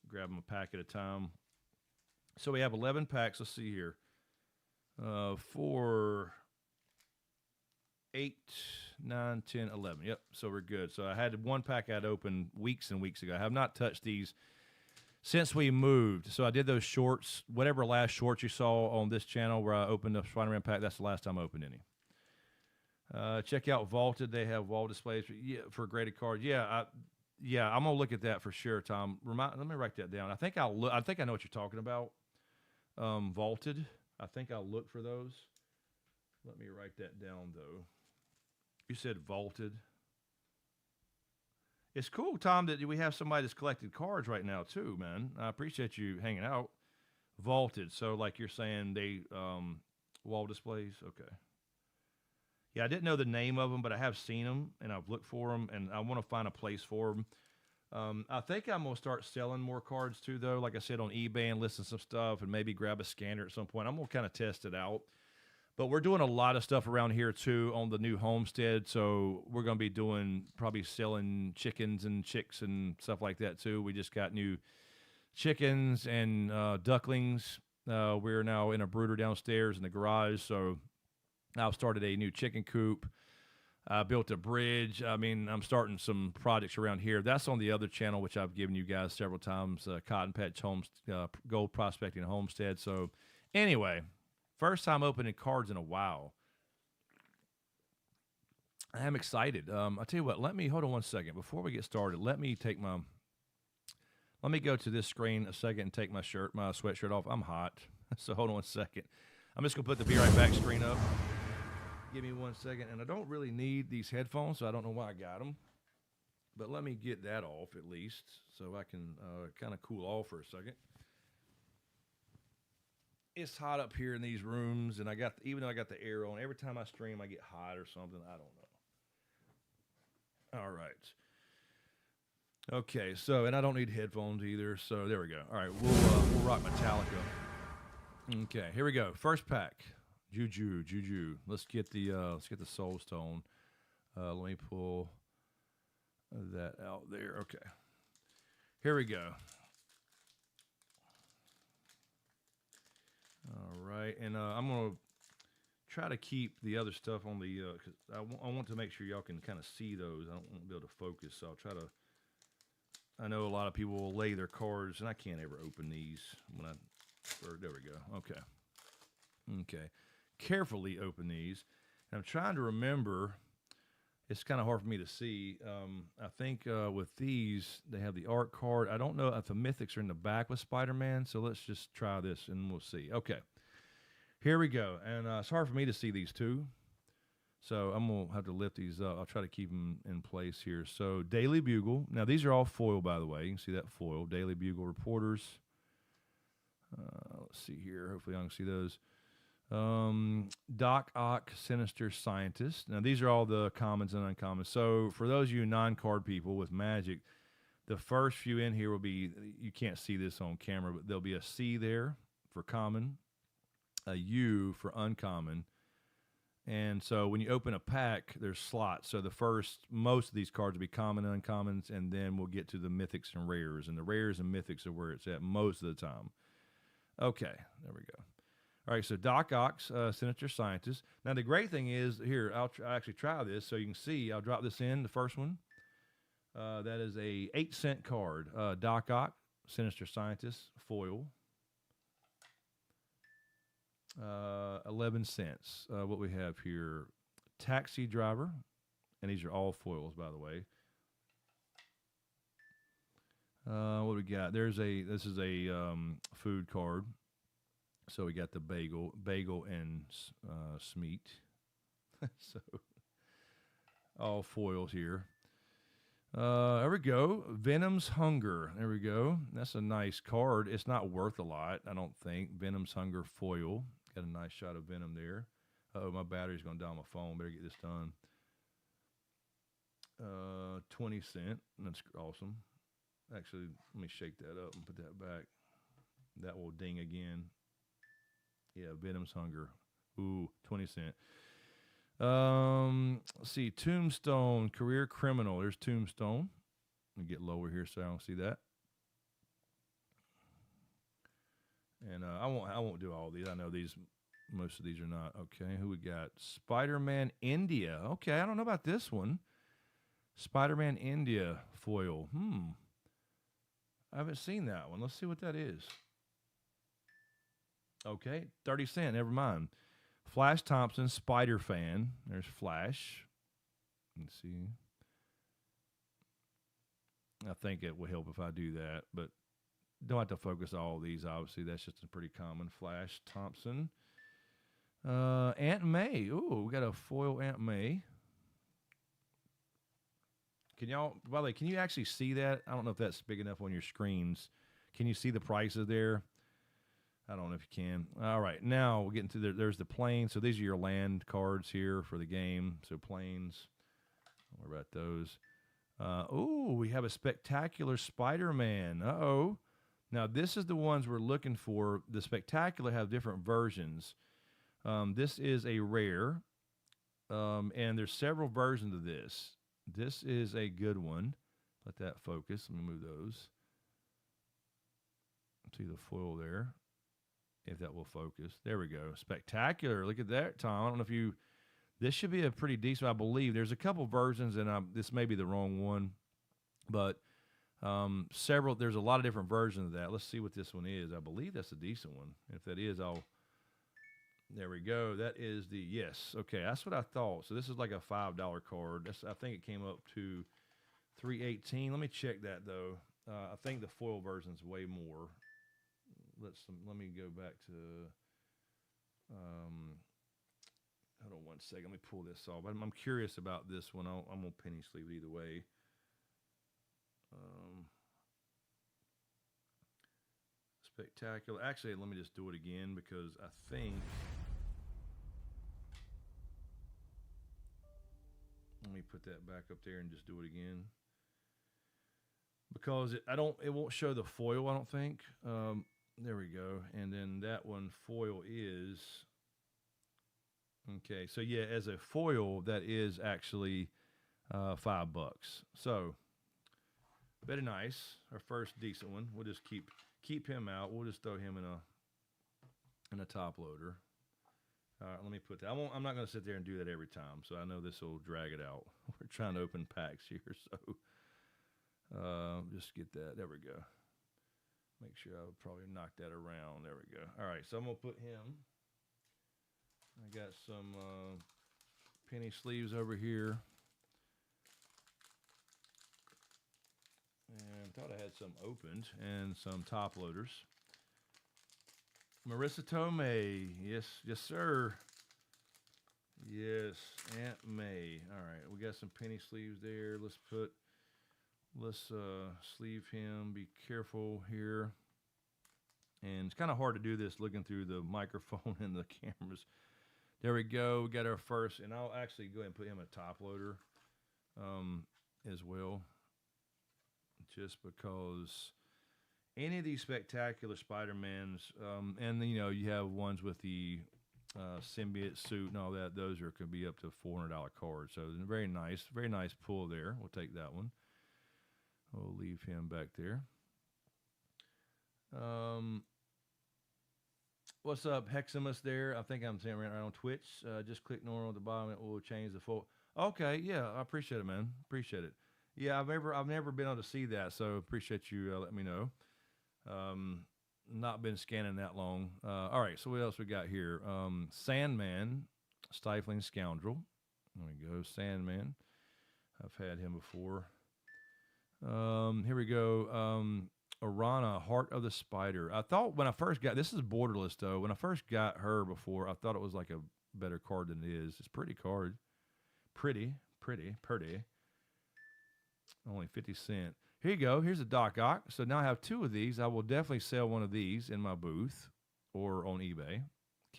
grab them a pack at a time. So we have 11 packs. Let's see here. 4, 8, 9, 10, 11. Yep. So we're good. So I had one pack I'd opened weeks and weeks ago. I have not touched these since we moved. So I did those shorts, whatever last shorts you saw on this channel where I opened the Spider-Man pack. That's the last time I opened any. Check out Vaulted. They have wall displays for graded cards. Yeah, I'm gonna look at that for sure, Tom. Let me write that down. I think I know what you're talking about. Vaulted. I think I'll look for those. Let me write that down though. You said Vaulted. It's cool, Tom, that we have somebody that's collected cards right now too, man. I appreciate you hanging out. Vaulted. So like you're saying they wall displays. Okay. Yeah, I didn't know the name of them, but I have seen them, and I've looked for them, and I want to find a place for them. I think I'm going to start selling more cards, too, though. Like I said, on eBay and listing some stuff and maybe grab a scanner at some point. I'm going to kind of test it out. But we're doing a lot of stuff around here, too, on the new homestead. So we're going to be doing probably selling chickens and chicks and stuff like that, too. We just got new chickens and ducklings. We're now in a brooder downstairs in the garage, so I've started a new chicken coop. I built a bridge. I mean, I'm starting some projects around here. That's on the other channel, which I've given you guys several times, Cotton Patch Gold Prospecting Homestead. So anyway, first time opening cards in a while. I am excited. I'll tell you what, hold on one second. Before we get started, let me go to this screen a second and take my sweatshirt off. I'm hot, so hold on one second. I'm just going to put the Be Right Back screen up. Give me 1 second. And I don't really need these headphones, so I don't know why I got them. But let me get that off at least so I can kind of cool off for a second. It's hot up here in these rooms, and even though I got the air on, every time I stream I get hot or something. I don't know. All right. Okay, so, and I don't need headphones either, so there we go. All right, we'll rock Metallica. Okay, here we go. First pack. Juju. Let's get the Soul Stone. Let me pull that out there. Okay. Here we go. All right, and I'm gonna try to keep the other stuff on the because I want to make sure y'all can kind of see those. I don't want to be able to focus, so I'll try to. I know a lot of people will lay their cards, and I can't ever open these there we go. Okay. Carefully open these. And I'm trying to remember. It's kind of hard for me to see. I think with these, they have the art card. I don't know if the mythics are in the back with Spider-Man, so let's just try this and we'll see. Okay. Here we go. And it's hard for me to see these two. So I'm going to have to lift these up. I'll try to keep them in place here. So Daily Bugle. Now, these are all foil, by the way. You can see that foil. Daily Bugle Reporters. Let's see here. Hopefully I can see those. Doc Ock, Sinister Scientist. Now, these are all the commons and uncommons. So for those of you non-card people with Magic, the first few in here will be, you can't see this on camera, but there'll be a C there for common, a U for uncommon. And so when you open a pack, there's slots. So most of these cards will be common and uncommons, and then we'll get to the mythics and rares. And the rares and mythics are where it's at most of the time. Okay, there we go. All right, so Doc Ock's Sinister Scientist. Now, the great thing is, here, I'll actually try this so you can see. I'll drop this in, the first one. That is a 8-cent card. Doc Ock, Sinister Scientist, foil. 11 cents. What we have here, Taxi Driver. And these are all foils, by the way. What we got? This is a food card. So we got the bagel and Smeat. So all foils here. There we go. Venom's Hunger. There we go. That's a nice card. It's not worth a lot, I don't think. Venom's Hunger foil. Got a nice shot of Venom there. Oh, my battery's going to die on my phone. Better get this done. 20 cent. That's awesome. Actually, let me shake that up and put that back. That will ding again. Yeah, Venom's Hunger. Ooh, 20 cent. Let's see. Tombstone, Career Criminal. There's Tombstone. Let me get lower here so I don't see that. And I won't do all these. I know most of these are not. Okay, who we got? Spider-Man India. Okay, I don't know about this one. Spider-Man India foil. I haven't seen that one. Let's see what that is. Okay, 30 cent. Never mind. Flash Thompson, Spider Fan. There's Flash. Let's see. I think it will help if I do that, but don't have to focus all these. Obviously, that's just a pretty common. Flash Thompson. Aunt May. Ooh, we got a foil Aunt May. Can y'all, by the way, can you actually see that? I don't know if that's big enough on your screens. Can you see the prices there? I don't know if you can. All right, now we're getting to there's the planes. So these are your land cards here for the game. So planes. Don't worry about those. Oh, we have a spectacular Spider-Man. Uh-oh. Now, this is the ones we're looking for. The spectacular have different versions. This is a rare, and there's several versions of this. This is a good one. Let that focus. Let me move those. See the foil there, if that will focus. There we go. Spectacular. Look at that, Tom. I don't know if you... This should be a pretty decent, I believe. There's a couple versions, and this may be the wrong one, but several. There's a lot of different versions of that. Let's see what this one is. I believe that's a decent one. If that is, there we go. That is the, yes. Okay, that's what I thought. So this is like a $5 card. I think it came up to $3.18. Let me check that, though. I think the foil version is way more. Let me go back to... hold on one second. Let me pull this off. I'm curious about this one. I'm going to penny sleeve it either way. Spectacular. Actually, let me just do it again because I think... Let me put that back up there and just do it again. Because it won't show the foil, I don't think. There we go. And then that one, foil is... Okay, so yeah, as a foil, that is actually $5. So, very nice. Our first decent one. We'll just keep him out. We'll just throw him in a top loader. All right, let me put that. I'm not going to sit there and do that every time, so I know this will drag it out. We're trying to open packs here, so just get that. There we go. Make sure I would probably knock that around. There we go. All right, so I'm going to put him. I got some penny sleeves over here. And thought I had some opened and some top loaders. Marissa Tomei. Yes, sir. Yes, Aunt May. All right, we got some penny sleeves there. Let's sleeve him. Be careful here. And it's kind of hard to do this looking through the microphone and the cameras. There we go. We got our first, and I'll actually go ahead and put him a top loader as well, just because any of these spectacular Spider-Mans, and you have ones with the symbiote suit and all that. Those could be up to $400 cards. So very nice pull there. We'll take that one. We'll leave him back there. What's up, Heximus there? I think I'm saying right on Twitch. Just click normal at the bottom. It will change the full. Okay, yeah, I appreciate it, man. Appreciate it. Yeah, I've never been able to see that, so appreciate you letting me know. Not been scanning that long. All right, so what else we got here? Sandman, Stifling Scoundrel. There we go, Sandman. I've had him before. Here we go. Arana, Heart of the Spider. I thought when I first got, this is borderless though. When I first got her before, I thought it was like a better card than it is. It's a pretty card. Pretty. Only 50 cents. Here you go. Here's a Doc Ock. So now I have two of these. I will definitely sell one of these in my booth or on eBay.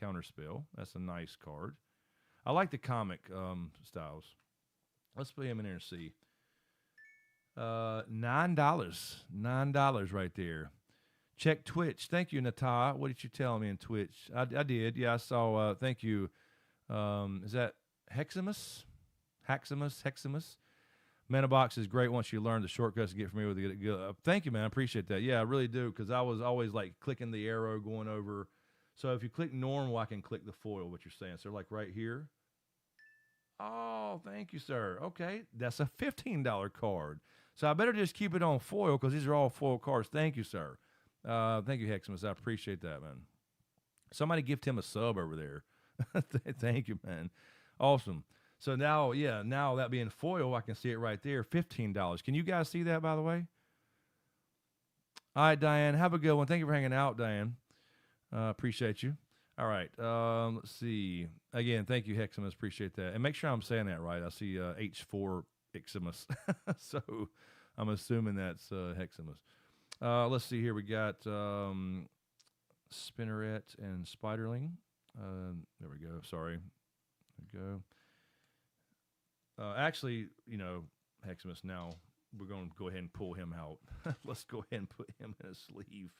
Counterspell. That's a nice card. I like the comic styles. Let's put him in there and see. $9 right there. Check Twitch. Thank you, Nata. What did you tell me in Twitch? I did. Yeah, I saw. Thank you. Is that Heximus? Mana Box is great once you learn the shortcuts to get familiar with it. Thank you, man. I appreciate that. Yeah, I really do, because I was always like clicking the arrow going over. So if you click normal, I can click the foil, what you're saying. So like right here. Oh, thank you, sir. Okay, that's a $15 card. So I better just keep it on foil because these are all foil cards. Thank you, sir. Thank you, Heximus. I appreciate that, man. Somebody gift him a sub over there. Thank you, man. Awesome. So now, yeah, now that being foil, I can see it right there. $15. Can you guys see that, by the way? All right, Diane. Have a good one. Thank you for hanging out, Diane. Appreciate you. All right. Let's see. Again, thank you, Heximus. Appreciate that. And make sure I'm saying that right. I see H4 Heximus. So I'm assuming that's Heximus. Let's see here. We got Spinneret and Spiderling. There we go. Sorry. There we go. Actually, you know, Heximus, now we're going to go ahead and pull him out. Let's go ahead and put him in a sleeve.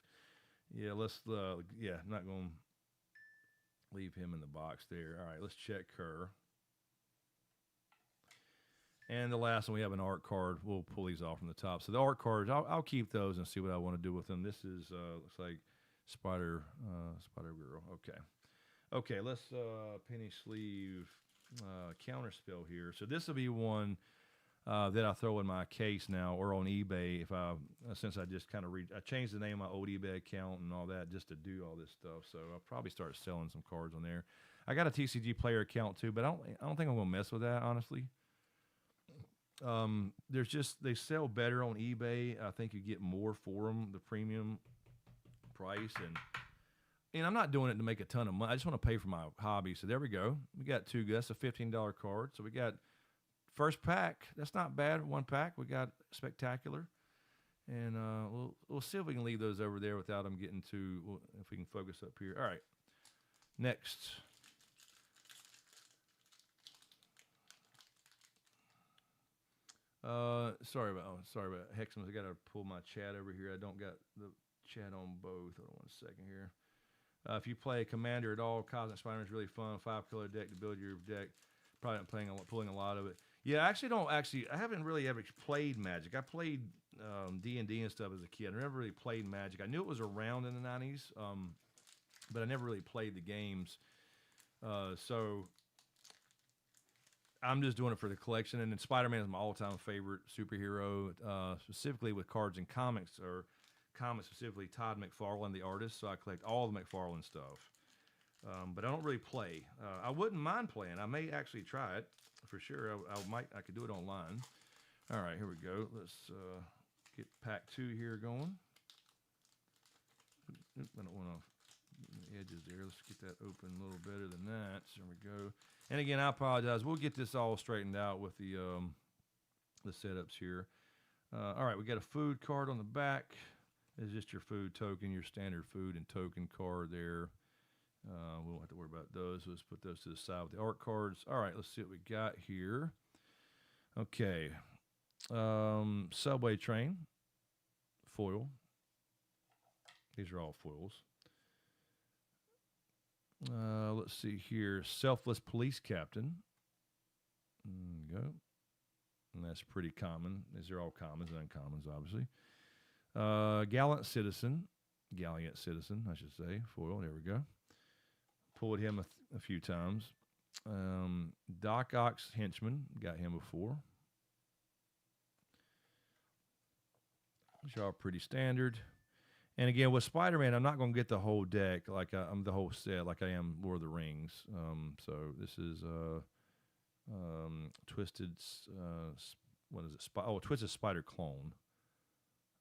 Yeah, let's, not going to leave him in the box there. All right, let's check her. And the last one, we have an art card. We'll pull these off from the top. So the art cards, I'll keep those and see what I want to do with them. This is, looks like Spider Girl. Okay, let's penny sleeve counterspell here. So this will be one that I throw in my case now or on eBay if I since I just kind of I changed the name of my old eBay account and all that just to do all this stuff. So I'll probably start selling some cards on there. I got a TCG player account too, but I don't think I'm gonna mess with that honestly. There's just they sell better on eBay. I think you get more for them, the premium price, and I'm not doing it to make a ton of money. I just want to pay for my hobby. So there we go. We got two. That's a $15 card. So we got first pack. That's not bad. One pack. We got Spectacular, and we'll see if we can leave those over there without them getting too. If we can focus up here. All right. Next. Sorry about Heximus. I got to pull my chat over here. I don't got the chat on both. Hold on 1 second here. If you play Commander at all, Cosmic Spiderman is really fun. 5-color deck to build your deck. Probably not pulling a lot of it. Yeah, I haven't really ever played Magic. I played D&D and stuff as a kid. I never really played Magic. I knew it was around in the 90s, but I never really played the games. So I'm just doing it for the collection. And then Spider-Man is my all-time favorite superhero, specifically with cards and comics, or comics specifically Todd McFarlane, the artist. So I collect all the McFarlane stuff. But I don't really play. I wouldn't mind playing. I may actually try it for sure. I could do it online. All right, here we go. Let's get pack 2 here going. I don't want to edges there. Let's get that open a little better than that. So there we go. And again, I apologize. We'll get this all straightened out with the setups here. All right, we got a food card on the back. It's just your food token, your standard food and token card there. We won't have to worry about those. Let's put those to the side with the art cards. All right, let's see what we got here. Okay. Subway train. Foil. These are all foils. Let's see here. Selfless police captain. There you go. And that's pretty common. These are all commons and uncommons, obviously. Gallant citizen, I should say. Foil. There we go. Pulled him a few times. Doc Ock's henchman. Got him before. Which are pretty standard. And again, with Spider-Man, I'm not going to get the whole deck like I'm the whole set like I am Lord of the Rings. So this is Twisted. What is it? Twisted Spider Clone.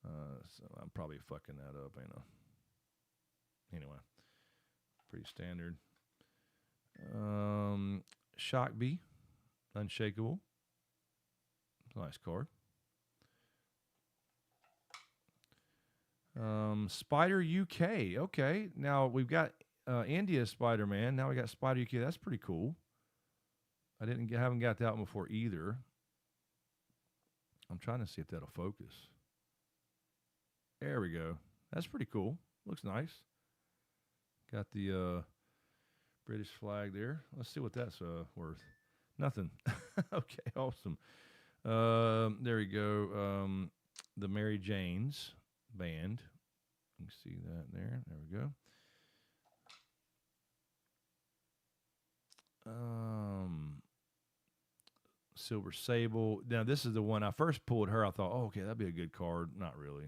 So I'm probably fucking that up, ain't I? Anyway, pretty standard. Shockbee, Unshakable. Nice card. Spider UK. Okay, now we've got India Spider-Man. Now we got Spider UK. That's pretty cool. Haven't got that one before either. I'm trying to see if that'll focus. There we go. That's pretty cool. Looks nice. Got the British flag there. Let's see what that's worth. Nothing. Okay, awesome. There we go. The Mary Janes band. You can see that there. There we go. Silver Sable. Now, this is the one I first pulled her. I thought, oh, okay, that'd be a good card. Not really.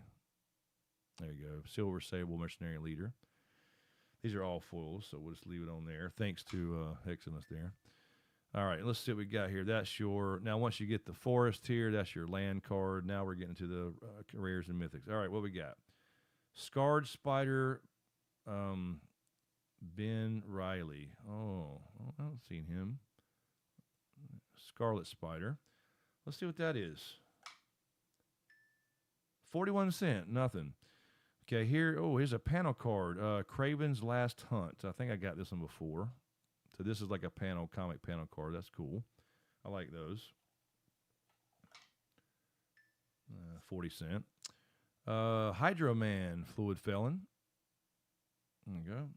There you go. Silver Sable Mercenary Leader. These are all foils, so we'll just leave it on there. Thanks to Heximus there. All right, let's see what we got here. That's your, now once you get the forest here, that's your land card. Now we're getting to the rares and mythics. All right, what we got? Scarred Spider, Ben Riley. Oh, I haven't seen him. Scarlet Spider. Let's see what that is. 41 cents, nothing. Okay, here, oh, here's a panel card. Craven's Last Hunt. I think I got this one before. So this is like a panel, comic panel card. That's cool. I like those. 40 cents. Hydro Man, Fluid Felon. There you go.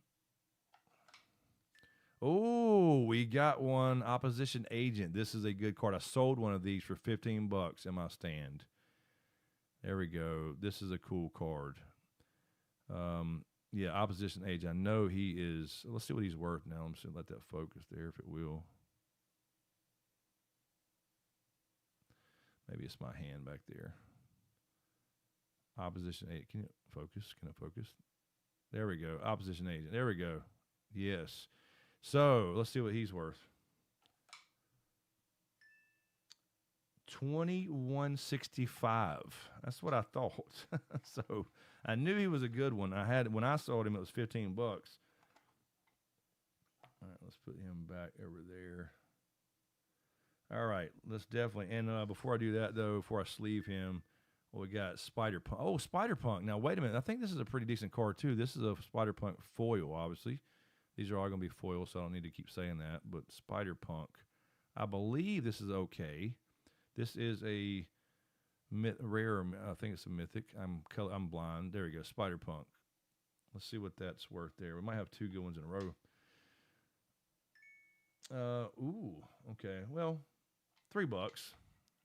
Oh, we got one. Opposition Agent. This is a good card. I sold one of these for $15 in my stand. There we go. This is a cool card. Yeah, Opposition Agent. I know he is. Let's see what he's worth now. I'm just going to let that focus there if it will. Maybe it's my hand back there. Opposition Agent. Can you focus? Can I focus? There we go. Opposition Agent. There we go. Yes. So let's see what he's worth. $21.65. That's what I thought. So I knew he was a good one. When I saw him, it was $15. All right, let's put him back over there. All right, let's definitely. And before I do that, though, before I sleeve him, well, we got Spider Punk. Oh, Spider Punk. Now wait a minute. I think this is a pretty decent card too. This is a Spider Punk foil, obviously. These are all going to be foil, so I don't need to keep saying that. But Spider Punk, I believe this is okay. This is a rare. I think it's a mythic. I'm blind. There we go. Spider Punk. Let's see what that's worth there. We might have two good ones in a row. Ooh. Okay. Well, $3.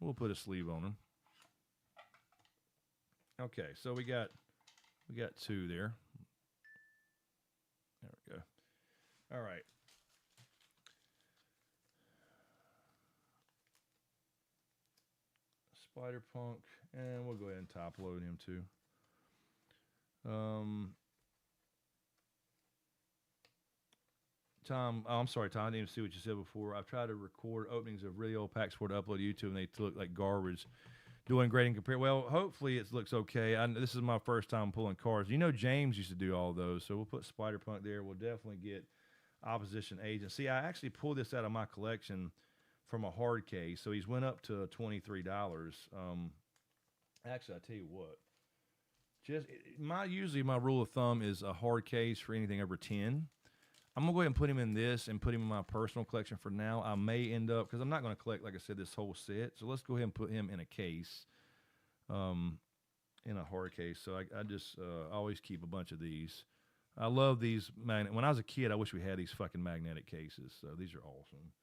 We'll put a sleeve on them. Okay. So we got two there. There we go. All right. Spider Punk, and we'll go ahead and top load him too. Tom, I'm sorry, Tom, I didn't even see what you said before. I've tried to record openings of really old packs for to upload to YouTube, and they look like garbage. Doing great in compare. Well, hopefully it looks okay. This is my first time pulling cards. You know, James used to do all those, so we'll put Spider Punk there. We'll definitely get Opposition Agent. See, I actually pulled this out of my collection from a hard case, so he's went up to $23. Actually, I tell you what, usually my rule of thumb is a hard case for anything over 10. I'm gonna go ahead and put him in this and put him in my personal collection for now. I may end up, because I'm not gonna collect, like I said, this whole set. So let's go ahead and put him in a case, in a hard case. So I just always keep a bunch of these. I love these magnet. When I was a kid, I wish we had these fucking magnetic cases. So these are awesome.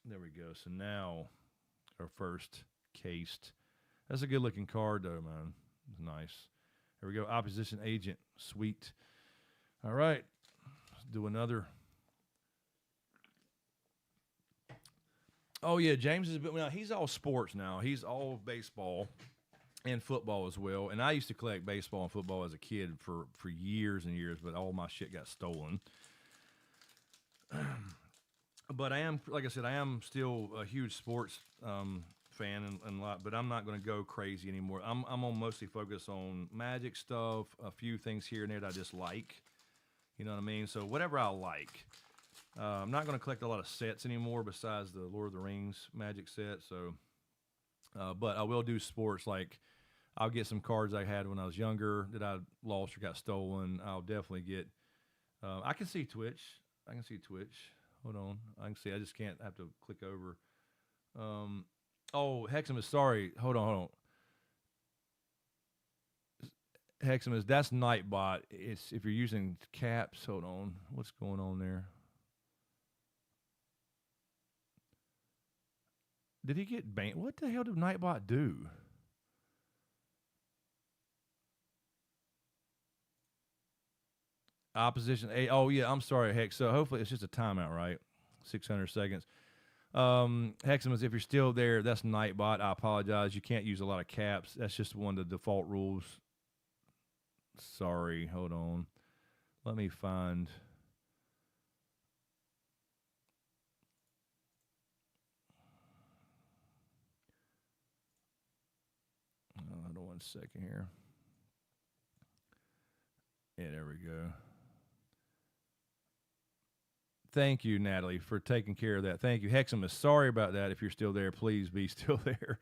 There we go. So now our first cased. That's a good looking card though, man. It's nice. There we go. Opposition Agent. Sweet. All right. Let's do another. Oh yeah, James is now he's all sports now. He's all baseball and football as well. And I used to collect baseball and football as a kid for years and years, but all my shit got stolen. But I am, like I said, I am still a huge sports fan and a lot, but I'm not going to go crazy anymore. I'm gonna mostly focus on Magic stuff, a few things here and there that I just like. You know what I mean? So whatever I like. I'm not going to collect a lot of sets anymore besides the Lord of the Rings Magic set. So, but I will do sports. Like I'll get some cards I had when I was younger that I lost or got stolen. I'll definitely get. I can see Twitch. I can see Twitch. Hold on. I can see. I just can't. I have to click over. Oh, Heximus. Sorry. Hold on. Heximus. That's Nightbot. It's if you're using caps. Hold on. What's going on there? Did he get banned? What the hell did Nightbot do? Opposition A. Oh, yeah, I'm sorry, Hex. So hopefully it's just a timeout, right? 600 seconds. Heximus, if you're still there, that's Nightbot. I apologize. You can't use a lot of caps. That's just one of the default rules. Sorry. Hold on. Let me find. Hold on 1 second here. Yeah, there we go. Thank you, Natalie, for taking care of that. Thank you, Heximus. Sorry about that. If you're still there, please be still there.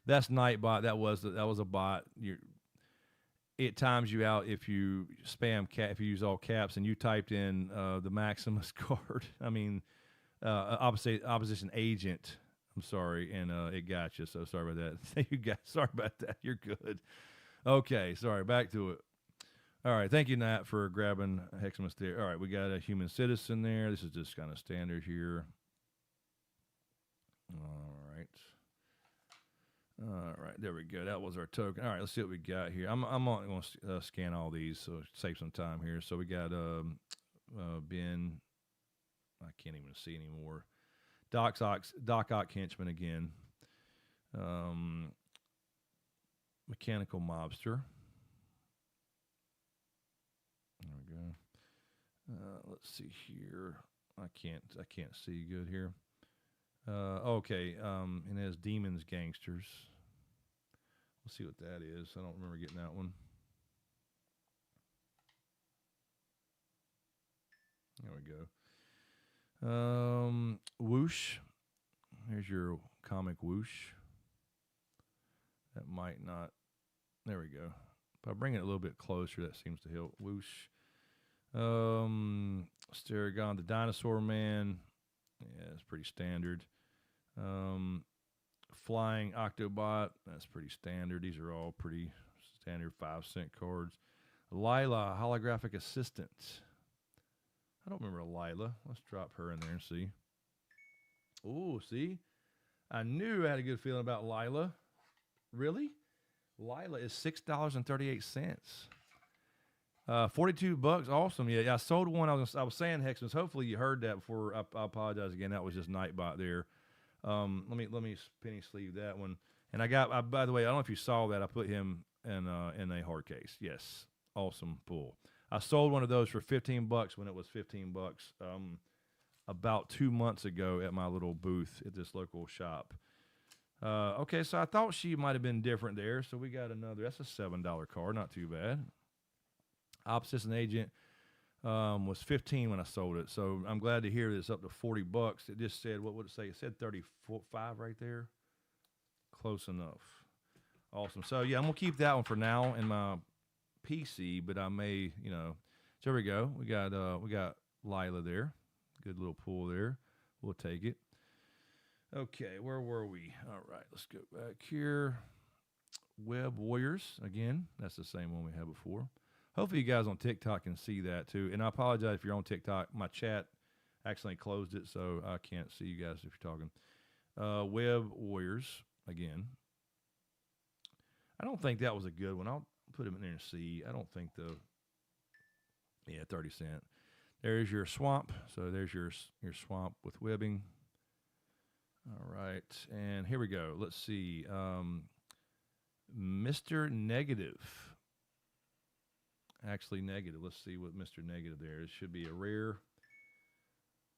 That's Nightbot. That was a bot. It times you out if you spam if you use all caps and you typed in the Maximus card. I mean, opposition agent. I'm sorry, and it got you. So sorry about that. You guys, sorry about that. You're good. Okay, sorry. Back to it. All right, thank you, Nat, for grabbing Heximus there. All right, we got a human citizen there. This is just kind of standard here. All right, there we go. That was our token. All right, let's see what we got here. I'm going to scan all these, so save some time here. So we got Ben. I can't even see anymore. Doc Ock Henchman again. Mechanical Mobster. There we go. Let's see here. I can't see good here. Okay. And it has Demons Gangsters. Let's see what that is. I don't remember getting that one. There we go. Whoosh. Here's your comic Whoosh. That might not. There we go. If I bring it a little bit closer, that seems to help. Whoosh. Steragon, the Dinosaur Man. Yeah, it's pretty standard. Flying Octobot. That's pretty standard. These are all pretty standard 5-cent cards. Lila, Holographic Assistant. I don't remember Lila. Let's drop her in there and see. Oh, see? I knew I had a good feeling about Lila. Really? Lila is $6.38. 42 bucks. Awesome. Yeah, I sold one. I was saying, Heximus, hopefully you heard that before. I apologize again. That was just Nightbot there. Let me penny sleeve that one. And by the way, I don't know if you saw that. I put him in a hard case. Yes. Awesome pull. I sold one of those for 15 bucks when it was 15 bucks. About 2 months ago at my little booth at this local shop. Okay, so I thought she might have been different there. So we got another. That's a $7 card. Not too bad. Opposition Agent was 15 when I sold it. So I'm glad to hear that it's up to 40 bucks. It just said, what would it say? It said 35 right there. Close enough. Awesome. So yeah, I'm going to keep that one for now in my PC, but I may, so there we go. We got Lila there. Good little pull there. We'll take it. Okay, where were we? All right, let's go back here. Web Warriors, again. That's the same one we had before. Hopefully you guys on TikTok can see that too. And I apologize if you're on TikTok. My chat accidentally closed it, so I can't see you guys if you're talking. Web Warriors, again. I don't think that was a good one. I'll put him in there and see. I don't think 30 cent. There's your swamp. So there's your swamp with webbing. All right, and here we go. Let's see. Mr. Negative. Actually, negative. Let's see what Mr. Negative there. It should be a rare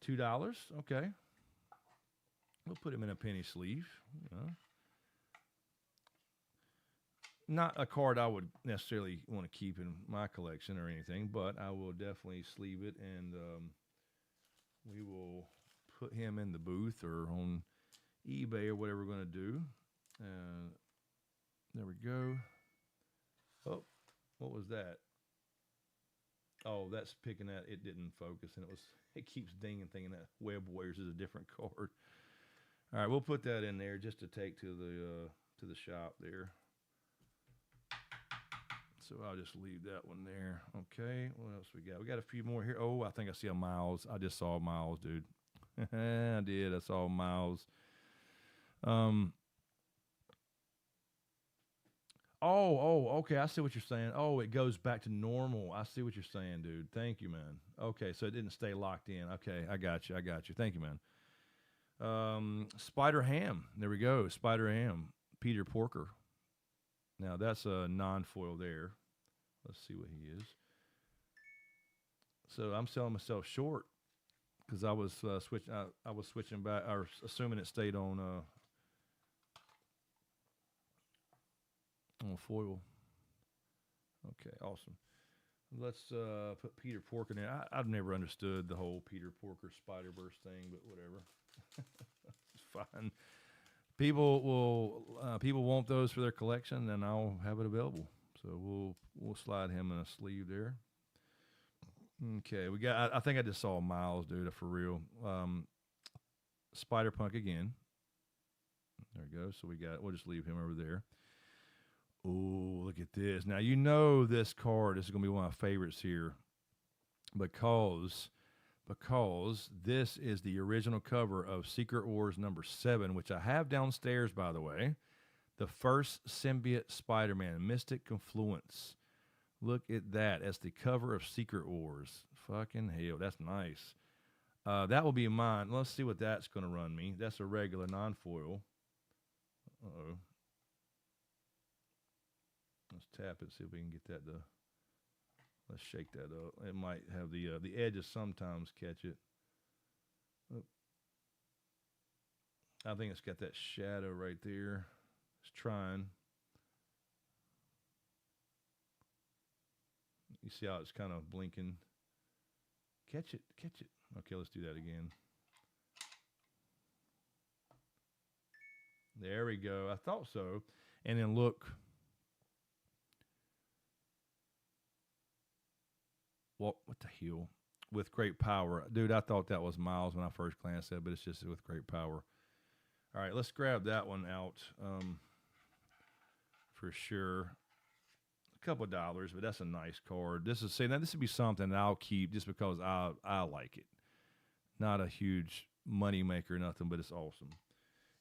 $2. Okay. We'll put him in a penny sleeve. Not a card I would necessarily want to keep in my collection or anything, but I will definitely sleeve it, and we will put him in the booth or on eBay or whatever we're going to do. There we go. Oh, what was that? Oh, that's picking that. It didn't focus, and it keeps dinging, thinking that Web Warriors is a different card. All right, we'll put that in there just to take to the shop there. So I'll just leave that one there. Okay, what else we got? We got a few more here. Oh, I think I see a Miles. I just saw Miles, dude. I did. I saw Miles. Okay. I see what you're saying. Oh, it goes back to normal. I see what you're saying, dude. Thank you, man. Okay, so it didn't stay locked in. Okay, I got you. Thank you, man. Spider Ham. There we go. Spider Ham. Peter Porker. Now that's a non-foil there. Let's see what he is. So I'm selling myself short because I was switching. I was switching back, or assuming it stayed on foil. Okay, awesome. Let's put Peter Porker in. I've never understood the whole Peter Porker Spider-Verse thing, but whatever. It's fine. People want those for their collection, and I'll have it available. So we'll slide him in a sleeve there. Okay, we got. I think I just saw Miles, dude. For real. Spider Punk again. There we go. So we'll just leave him over there. Oh, look at this. Now, you know this card. This is going to be one of my favorites here because this is the original cover of Secret Wars number 7, which I have downstairs, by the way. The first symbiote Spider-Man, Mystic Confluence. Look at that. That's the cover of Secret Wars. Fucking hell, that's nice. That will be mine. Let's see what that's going to run me. That's a regular non-foil. Uh-oh. Let's tap it, see if we can get that to... Let's shake that up. It might have the edges sometimes catch it. Oh. I think it's got that shadow right there. It's trying. You see how it's kind of blinking? Catch it, catch it. Okay, let's do that again. There we go. I thought so. And then look. What the hell? With great power. Dude, I thought that was Miles when I first glanced at it, but it's just with great power. All right, let's grab that one out for sure. A couple of dollars, but that's a nice card. This would be something that I'll keep just because I like it. Not a huge money maker or nothing, but it's awesome.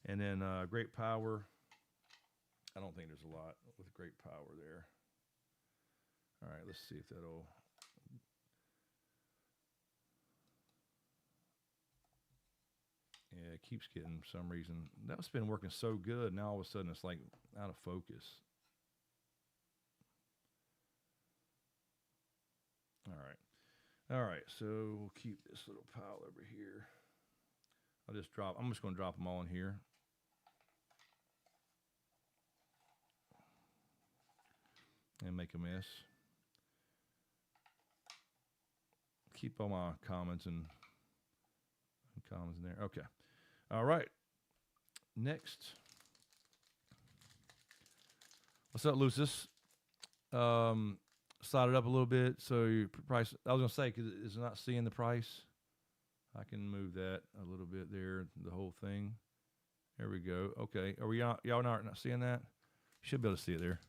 And then great power. I don't think there's a lot with great power there. All right, let's see if that'll... Yeah, it keeps getting, for some reason. That's been working so good. Now all of a sudden it's like out of focus. All right. So we'll keep this little pile over here. I'm just going to drop them all in here. And make a mess. Keep all my comments and comments in there. Okay. All right. Next. What's up, Lucis? Slide it up a little bit. So your price, I was going to say, because it's not seeing the price. I can move that a little bit there, the whole thing. There we go. Okay. Are we y'all not seeing that? Should be able to see it there.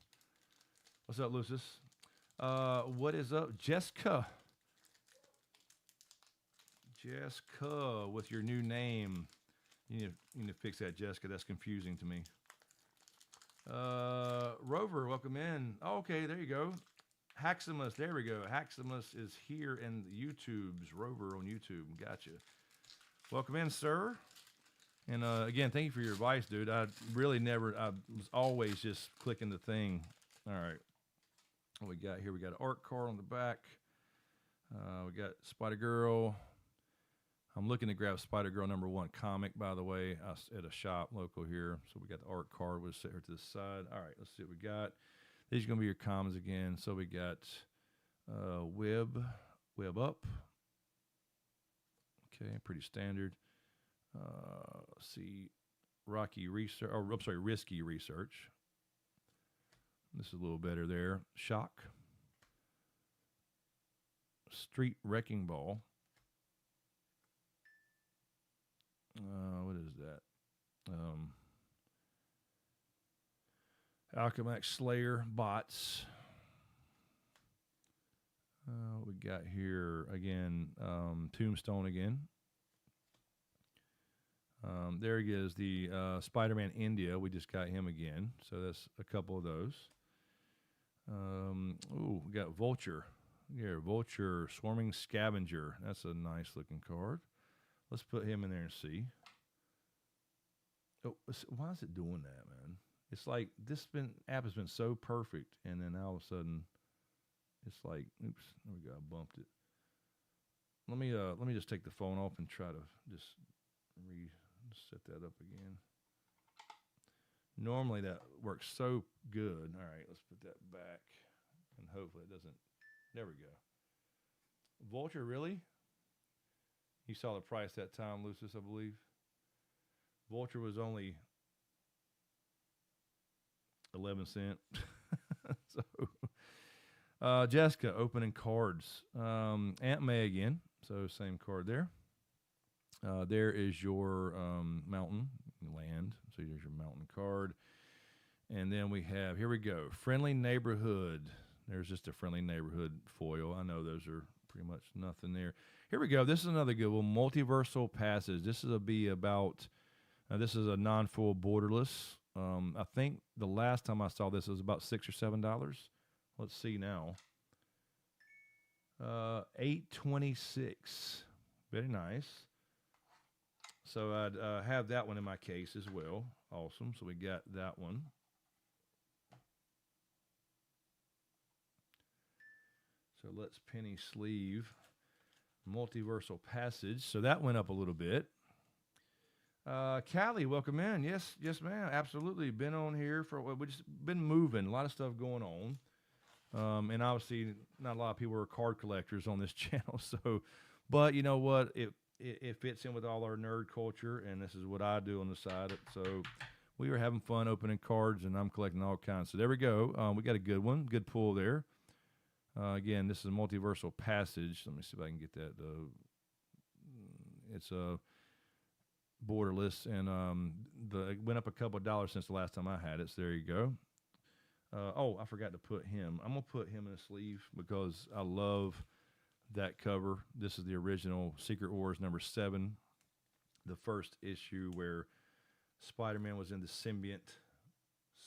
What's up, Lucis? What is up, Jessica? Jessica, with your new name. You need to fix that, Jessica. That's confusing to me. Rover, welcome in. Oh, okay, there you go. Haximus, there we go. Haximus is here in the YouTube's. Rover on YouTube. Gotcha. Welcome in, sir. And again, thank you for your advice, dude. I was always just clicking the thing. All right. What we got here? We got an art card on the back. We got Spider-Girl. I'm looking to grab Spider-Girl #1 comic, by the way, at a shop local here. So we got the art card. We'll set her to the side. All right, let's see what we got. These are going to be your commons again. So we got Web Up. Okay, pretty standard. Let's see, Risky Research. This is a little better there. Shock. Street Wrecking Ball. What is that? Alchemax Slayer Bots. What we got here again? Tombstone again. There he is, the Spider-Man India. We just got him again, so that's a couple of those. We got Vulture. Here, Vulture Swarming Scavenger. That's a nice looking card. Let's put him in there and see. Oh, why is it doing that, man? It's like app has been so perfect, and then all of a sudden, it's like, oops, there we go, I bumped it. Let me just take the phone off and try to just set that up again. Normally that works so good. All right, let's put that back, and hopefully it doesn't. There we go. Vulture, really? You saw the price that time, Lucis, I believe. Vulture was only 11 cents. So, Jessica, opening cards. Aunt May again. So same card there. There is your mountain land. So there's your mountain card. And then we have, here we go, Friendly Neighborhood. There's just a Friendly Neighborhood foil. I know those are pretty much nothing there. Here we go. This is another good one, Multiversal Passage. This is this is a non-full borderless. I think the last time I saw this was about $6 or $7. Let's see now. $8.26. Very nice. So I'd have that one in my case as well. Awesome. So we got that one. So let's penny sleeve Multiversal Passage. So that went up a little bit. Callie, welcome in. Yes, ma'am. Absolutely. Been on here we've just been moving. A lot of stuff going on. And obviously not a lot of people are card collectors on this channel. So, but you know what? It fits in with all our nerd culture, and this is what I do on the side. So we were having fun opening cards, and I'm collecting all kinds. So there we go. We got a good one. Good pull there. Again, this is a Multiversal Passage. Let me see if I can get that. It's a borderless, and it went up a couple of dollars since the last time I had it. So there you go. I forgot to put him. I'm gonna put him in a sleeve because I love that cover. This is the original Secret Wars #7, the first issue where Spider-Man was in the symbiote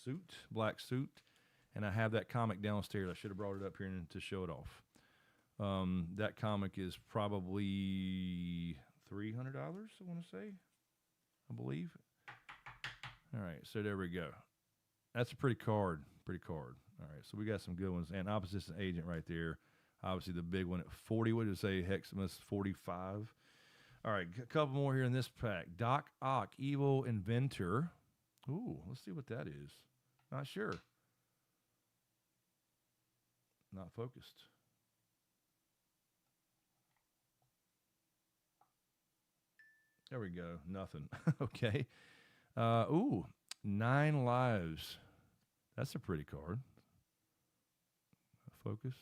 suit, black suit. And I have that comic downstairs. I should have brought it up here to show it off. That comic is probably $300, I want to say, I believe. All right, so there we go. That's a pretty card. All right, so we got some good ones. And Opposition Agent right there. Obviously the big one at 40. What did it say? Heximus 45. All right, a couple more here in this pack. Doc Ock, Evil Inventor. Ooh, let's see what that is. Not sure. Not focused. There we go. Nothing. Okay. 9 lives. That's a pretty card. Focus.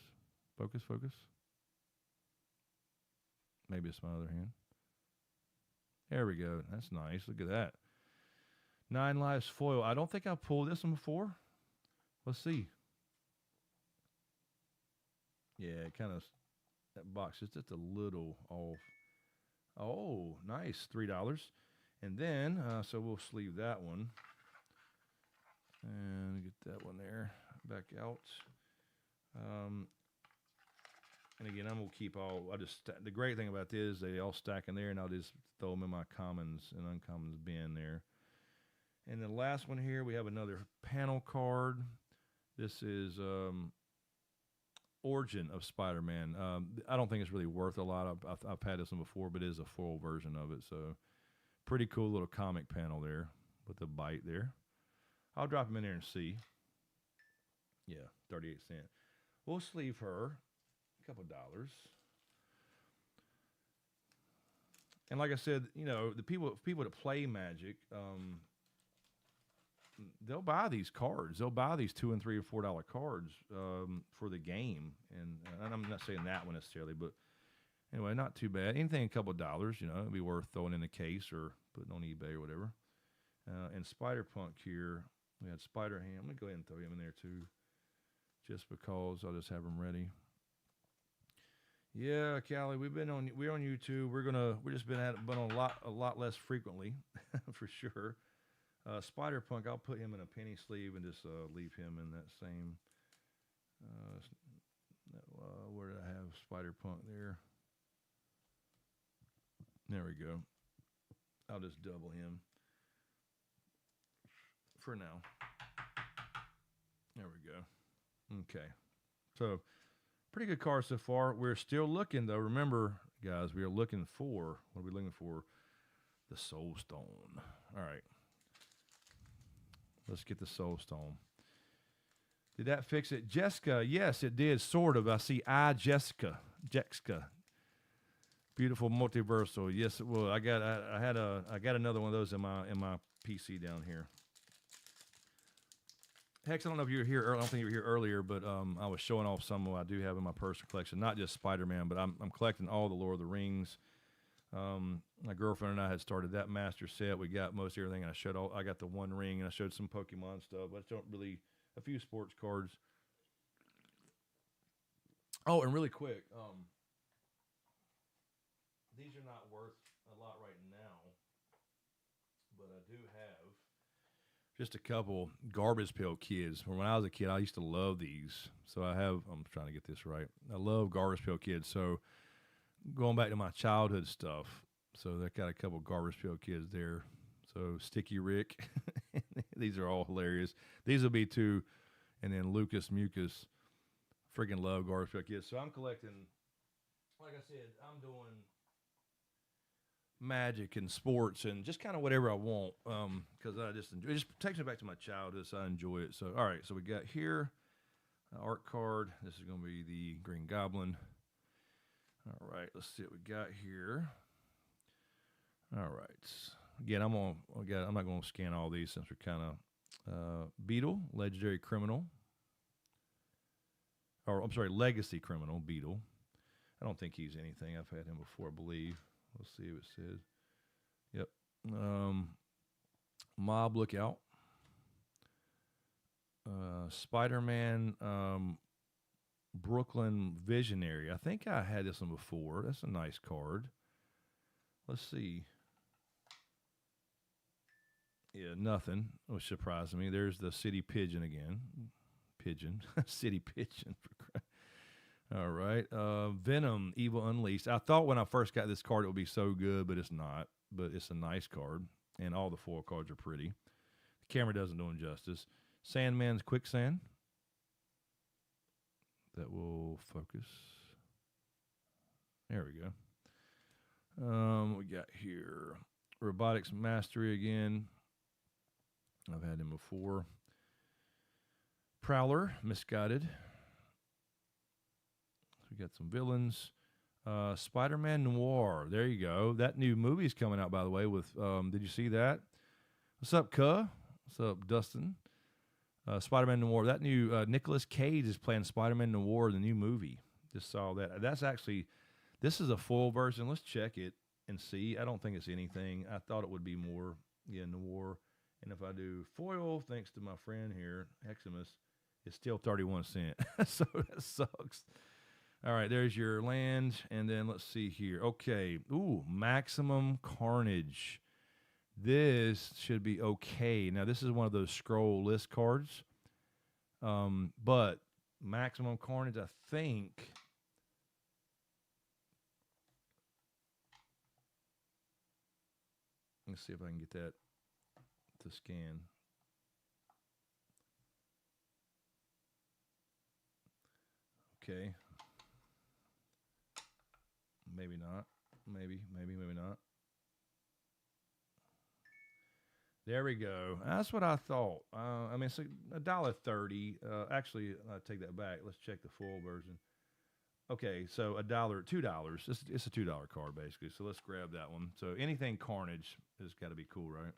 Maybe it's my other hand. There we go. That's nice. Look at that. 9 lives foil. I don't think I've pulled this one before. Let's see. Yeah, that box is just a little off. Oh, nice, $3. And then, so we'll sleeve that one. And get that one there, back out. And again, I'm going to keep the great thing about this is they all stack in there, and I'll just throw them in my commons and uncommons bin there. And the last one here, we have another panel card. This is Origin of Spider-Man. I don't think it's really worth a lot. I've had this one before, but it is a full version of it. So pretty cool little comic panel there with the bite there. I'll drop them in there and see. Yeah, 38 cents. We'll sleeve her a couple dollars. And like I said, the people that play Magic, they'll buy these cards. They'll buy these $2 and $3 or $4 cards for the game, and I'm not saying that one necessarily, but anyway, not too bad. Anything a couple of dollars, it'd be worth throwing in the case or putting on eBay or whatever. And Spider Punk here, we had Spider Ham. I'm gonna go ahead and throw him in there too, just because I'll just have him ready. Yeah, Callie, we're on YouTube. We're just been on a lot less frequently, for sure. Spider Punk, I'll put him in a penny sleeve and just leave him in that same. Where did I have Spider Punk there? There we go. I'll just double him. for now. There we go. Okay. So, pretty good card so far. We're still looking, though. Remember, guys, we are looking for, what are we looking for? The Soul Stone. All right. Let's get the Soul Stone. Did that fix it? Jessica, yes, it did, sort of. I see Jessica. Beautiful multiversal. Yes, it will. I got another one of those in my PC down here. Hex, I don't know if you were here. I don't think you were here earlier, but I was showing off some of what I do have in my personal collection. Not just Spider-Man, but I'm collecting all the Lord of the Rings. My girlfriend and I had started that master set. We got most everything. I got the One Ring, and I showed some Pokemon stuff. But I don't really a few sports cards. Oh, and really quick, these are not worth a lot right now, but I do have just a couple Garbage Pail Kids. When I was a kid, I used to love these. So I'm trying to get this right. I love Garbage Pail Kids. So going back to my childhood stuff, so they got a couple Garbage Pail Kids there. So Sticky Rick, these are all hilarious. These will be two, and then Lucas Mucus, freaking love Garbage Pail Kids. So I'm collecting, like I said, I'm doing Magic and sports and just kind of whatever I want, because I just enjoy it. Just takes me back to my childhood, so I enjoy it. So all right, so we got here art card. This is going to be the Green Goblin. All right, let's see what we got here. All right, again, I'm not going to scan all these since we're kind of Beetle, legendary criminal, or I'm sorry, legacy criminal Beetle. I don't think he's anything. I've had him before, I believe. Let's see what it says. Yep. Mob Lookout. Spiderman, Brooklyn Visionary. I think I had this one before. That's a nice card. Let's see. Yeah, nothing, which surprised me. There's the City Pigeon again. Pigeon. City Pigeon. All right. Venom, Evil Unleashed. I thought when I first got this card it would be so good, but it's not. But it's a nice card, and all the foil cards are pretty. The camera doesn't do them justice. Sandman's Quicksand. That will focus. There we go. We got here Robotics Mastery again. I've had him before. Prowler, Misguided. We got some villains. Spider-Man Noir. There you go. That new movie's coming out, by the way, with, did you see that? What's up, Cuh? What's up, Dustin? Spider-Man Noir. That new, Nicolas Cage is playing Spider-Man Noir, the new movie. Just saw that. That's actually, this is a full version. Let's check it and see. I don't think it's anything. I thought it would be more, Noir. And if I do foil, thanks to my friend here, Heximus, it's still 31 cents. So that sucks. All right, there's your land, and then let's see here. Okay, ooh, Maximum Carnage. This should be okay. Now, this is one of those scroll list cards, but Maximum Carnage, I think. Let's see if I can get that to scan. Okay. Maybe not. Maybe not. There we go. That's what I thought. I mean, it's $1.30. Actually, I take that back. Let's check the full version. Okay, so $2. It's a $2 card basically. So let's grab that one. So anything Carnage has got to be cool, right?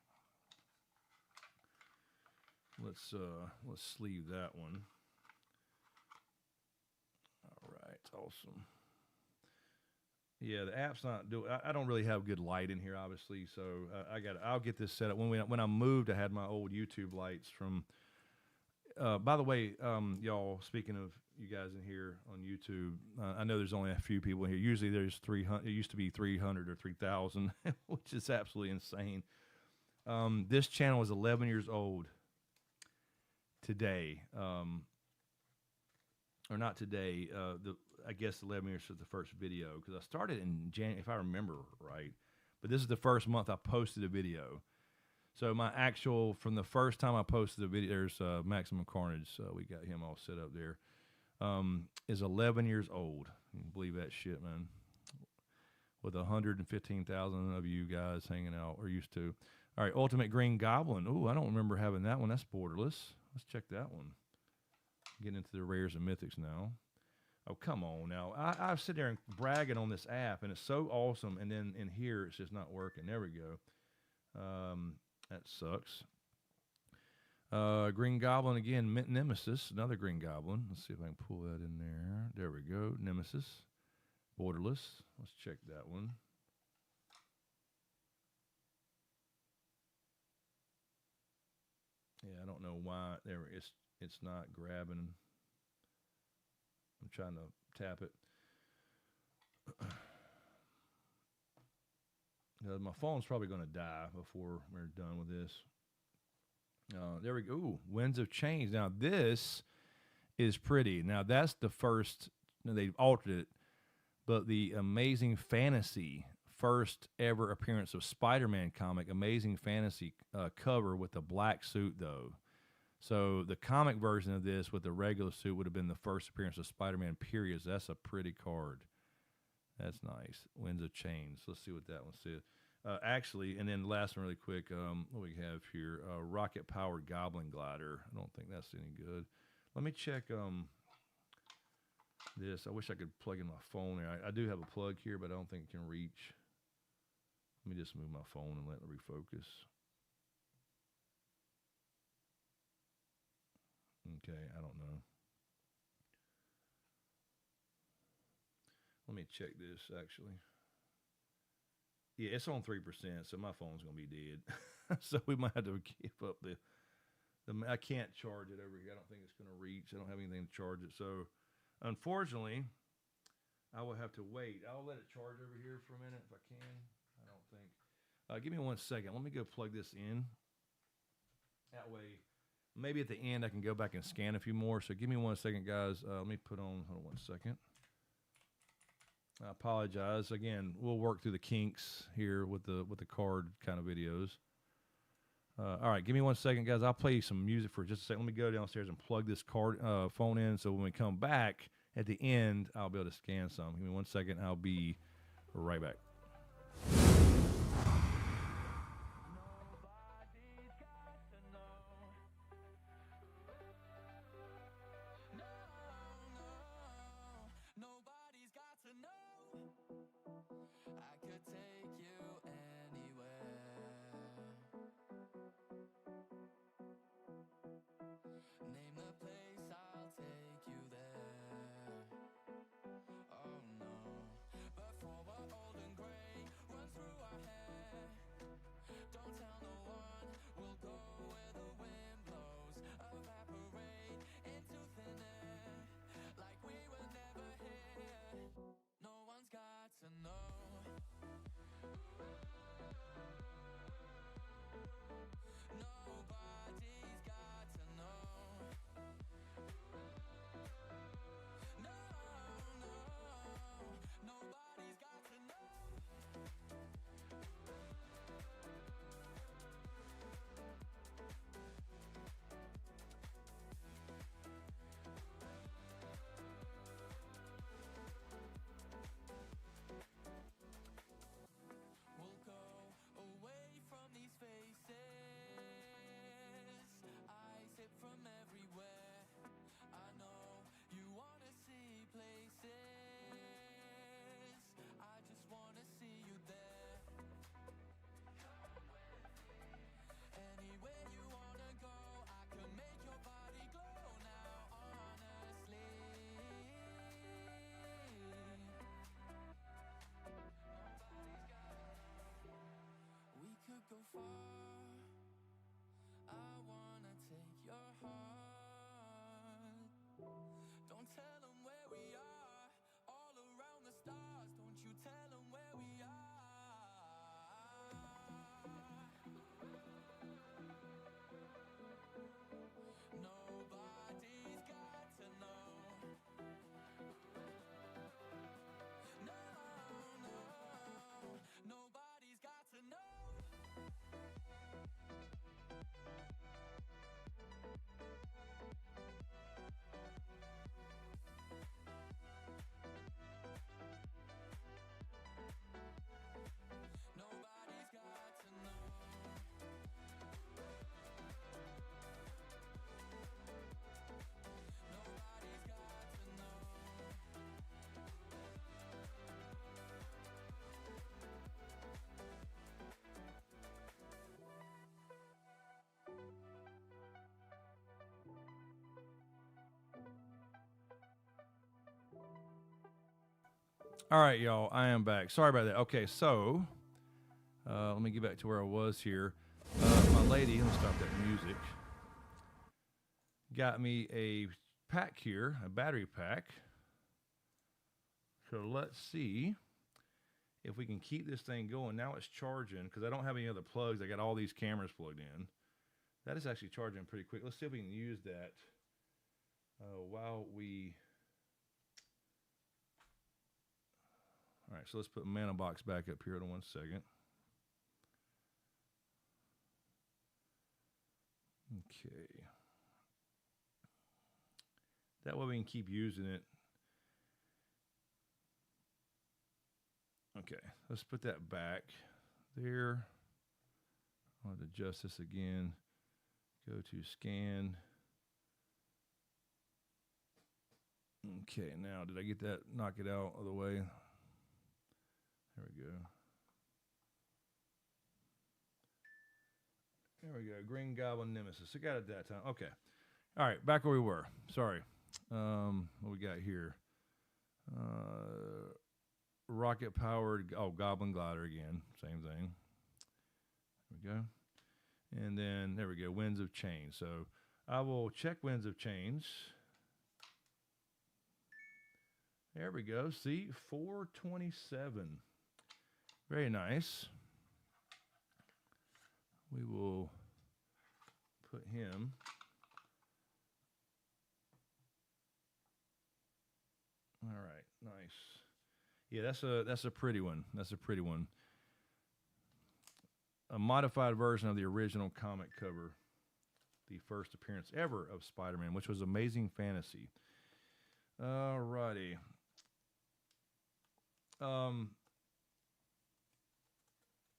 Let's sleeve that one. All right, awesome. Yeah, the app's not doing. I don't really have good light in here, obviously. So I'll get this set up. When I moved, I had my old YouTube lights from. By the way, y'all. Speaking of you guys in here on YouTube, I know there's only a few people here. Usually there's 300. It used to be 300 or 3,000, which is absolutely insane. This channel is 11 years old today. Or not today. I guess 11 years was the first video, because I started in January, if I remember right. But this is the first month I posted a video. So my actual from the first time I posted the video, there's Maximum Carnage. So we got him all set up there. Is 11 years old. You can believe that shit, man. With 115,000 of you guys hanging out or used to. All right, Ultimate Green Goblin. Ooh, I don't remember having that one. That's borderless. Let's check that one. Getting into the rares and mythics now. Oh, come on now. I sit there and bragging on this app, and it's so awesome, and then in here it's just not working. There we go. That sucks. Green Goblin again, Nemesis, another Green Goblin. Let's see if I can pull that in there. There we go, Nemesis, borderless. Let's check that one. Yeah, I don't know why it's not grabbing. I'm trying to tap it. My phone's probably going to die before we're done with this. There we go. Ooh, Winds of Change. Now, this is pretty. Now, that's the first. They've altered it. But the Amazing Fantasy, first ever appearance of Spiderman comic, Amazing Fantasy cover with the black suit, though. So the comic version of this with the regular suit would have been the first appearance of Spider-Man, period. So that's a pretty card. That's nice. Winds of Change. Let's see what that one says. Actually, and then last one really quick, what we have here, rocket-powered Goblin Glider. I don't think that's any good. Let me check this. I wish I could plug in my phone here. I do have a plug here, but I don't think it can reach. Let me just move my phone and let it refocus. Okay, I don't know. Let me check this, actually. Yeah, it's on 3%, so my phone's going to be dead. So we might have to keep up the I can't charge it over here. I don't think it's going to reach. I don't have anything to charge it. So, unfortunately, I will have to wait. I'll let it charge over here for a minute if I can. I don't think. Give me 1 second. Let me go plug this in. That way, maybe at the end I can go back and scan a few more. So give me 1 second, guys. Let me put on. Hold on 1 second. I apologize. Again, we'll work through the kinks here with the card kind of videos. All right, give me 1 second, guys. I'll play you some music for just a second. Let me go downstairs and plug this phone in, so when we come back at the end, I'll be able to scan some. Give me 1 second. I'll be right back. All right, y'all. I am back. Sorry about that. Okay, so let me get back to where I was here. My lady, let me stop that music. Got me a pack here, a battery pack. So let's see if we can keep this thing going. Now it's charging because I don't have any other plugs. I got all these cameras plugged in. That is actually charging pretty quick. Let's see if we can use that while we... All right, so let's put Mana Box back up here in 1 second. Okay. That way we can keep using it. Okay, let's put that back there. I'll adjust this again. Go to scan. Okay, now did I get that, knock it out of the way? There we go. There we go. Green Goblin Nemesis. I got it that time. Okay. All right, back where we were. Sorry. What we got here? Rocket powered. Oh, Goblin Glider again. Same thing. There we go. And then there we go. Winds of Change. So I will check Winds of Change. There we go. See, 427. Very nice. We will put him. All right, nice. Yeah, that's a pretty one. That's a pretty one. A modified version of the original comic cover, the first appearance ever of Spider-Man, which was Amazing Fantasy. All righty.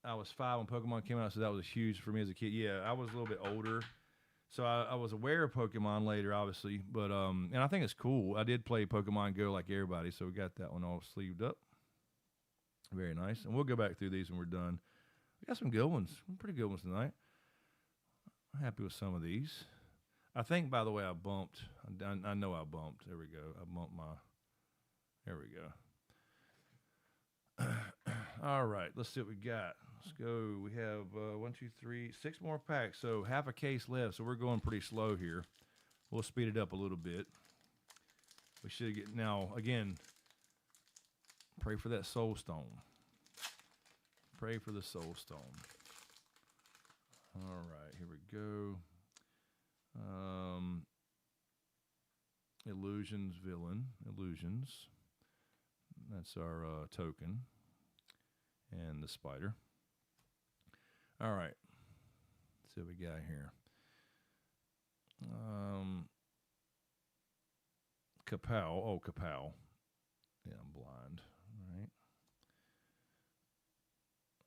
I was 5 when Pokemon came out, so that was huge for me as a kid. Yeah, I was a little bit older, so I was aware of Pokemon later, obviously. But and I think it's cool. I did play Pokemon Go like everybody, so we got that one all sleeved up. Very nice. And we'll go back through these when we're done. We got some good ones, some pretty good ones tonight. I'm happy with some of these. I think, by the way, I bumped. I know I bumped. There we go. I bumped my. There we go. All right, let's see what we got. Let's go. We have 1, 2, 3, 6 more packs. So half a case left. So we're going pretty slow here. We'll speed it up a little bit. We should get now again. Pray for that soul stone. Pray for the soul stone. All right, here we go. Illusions villain. Illusions. That's our token. And the spider. All right. Let's see what we got here. Kapow. Oh, Kapow. Yeah, I'm blind.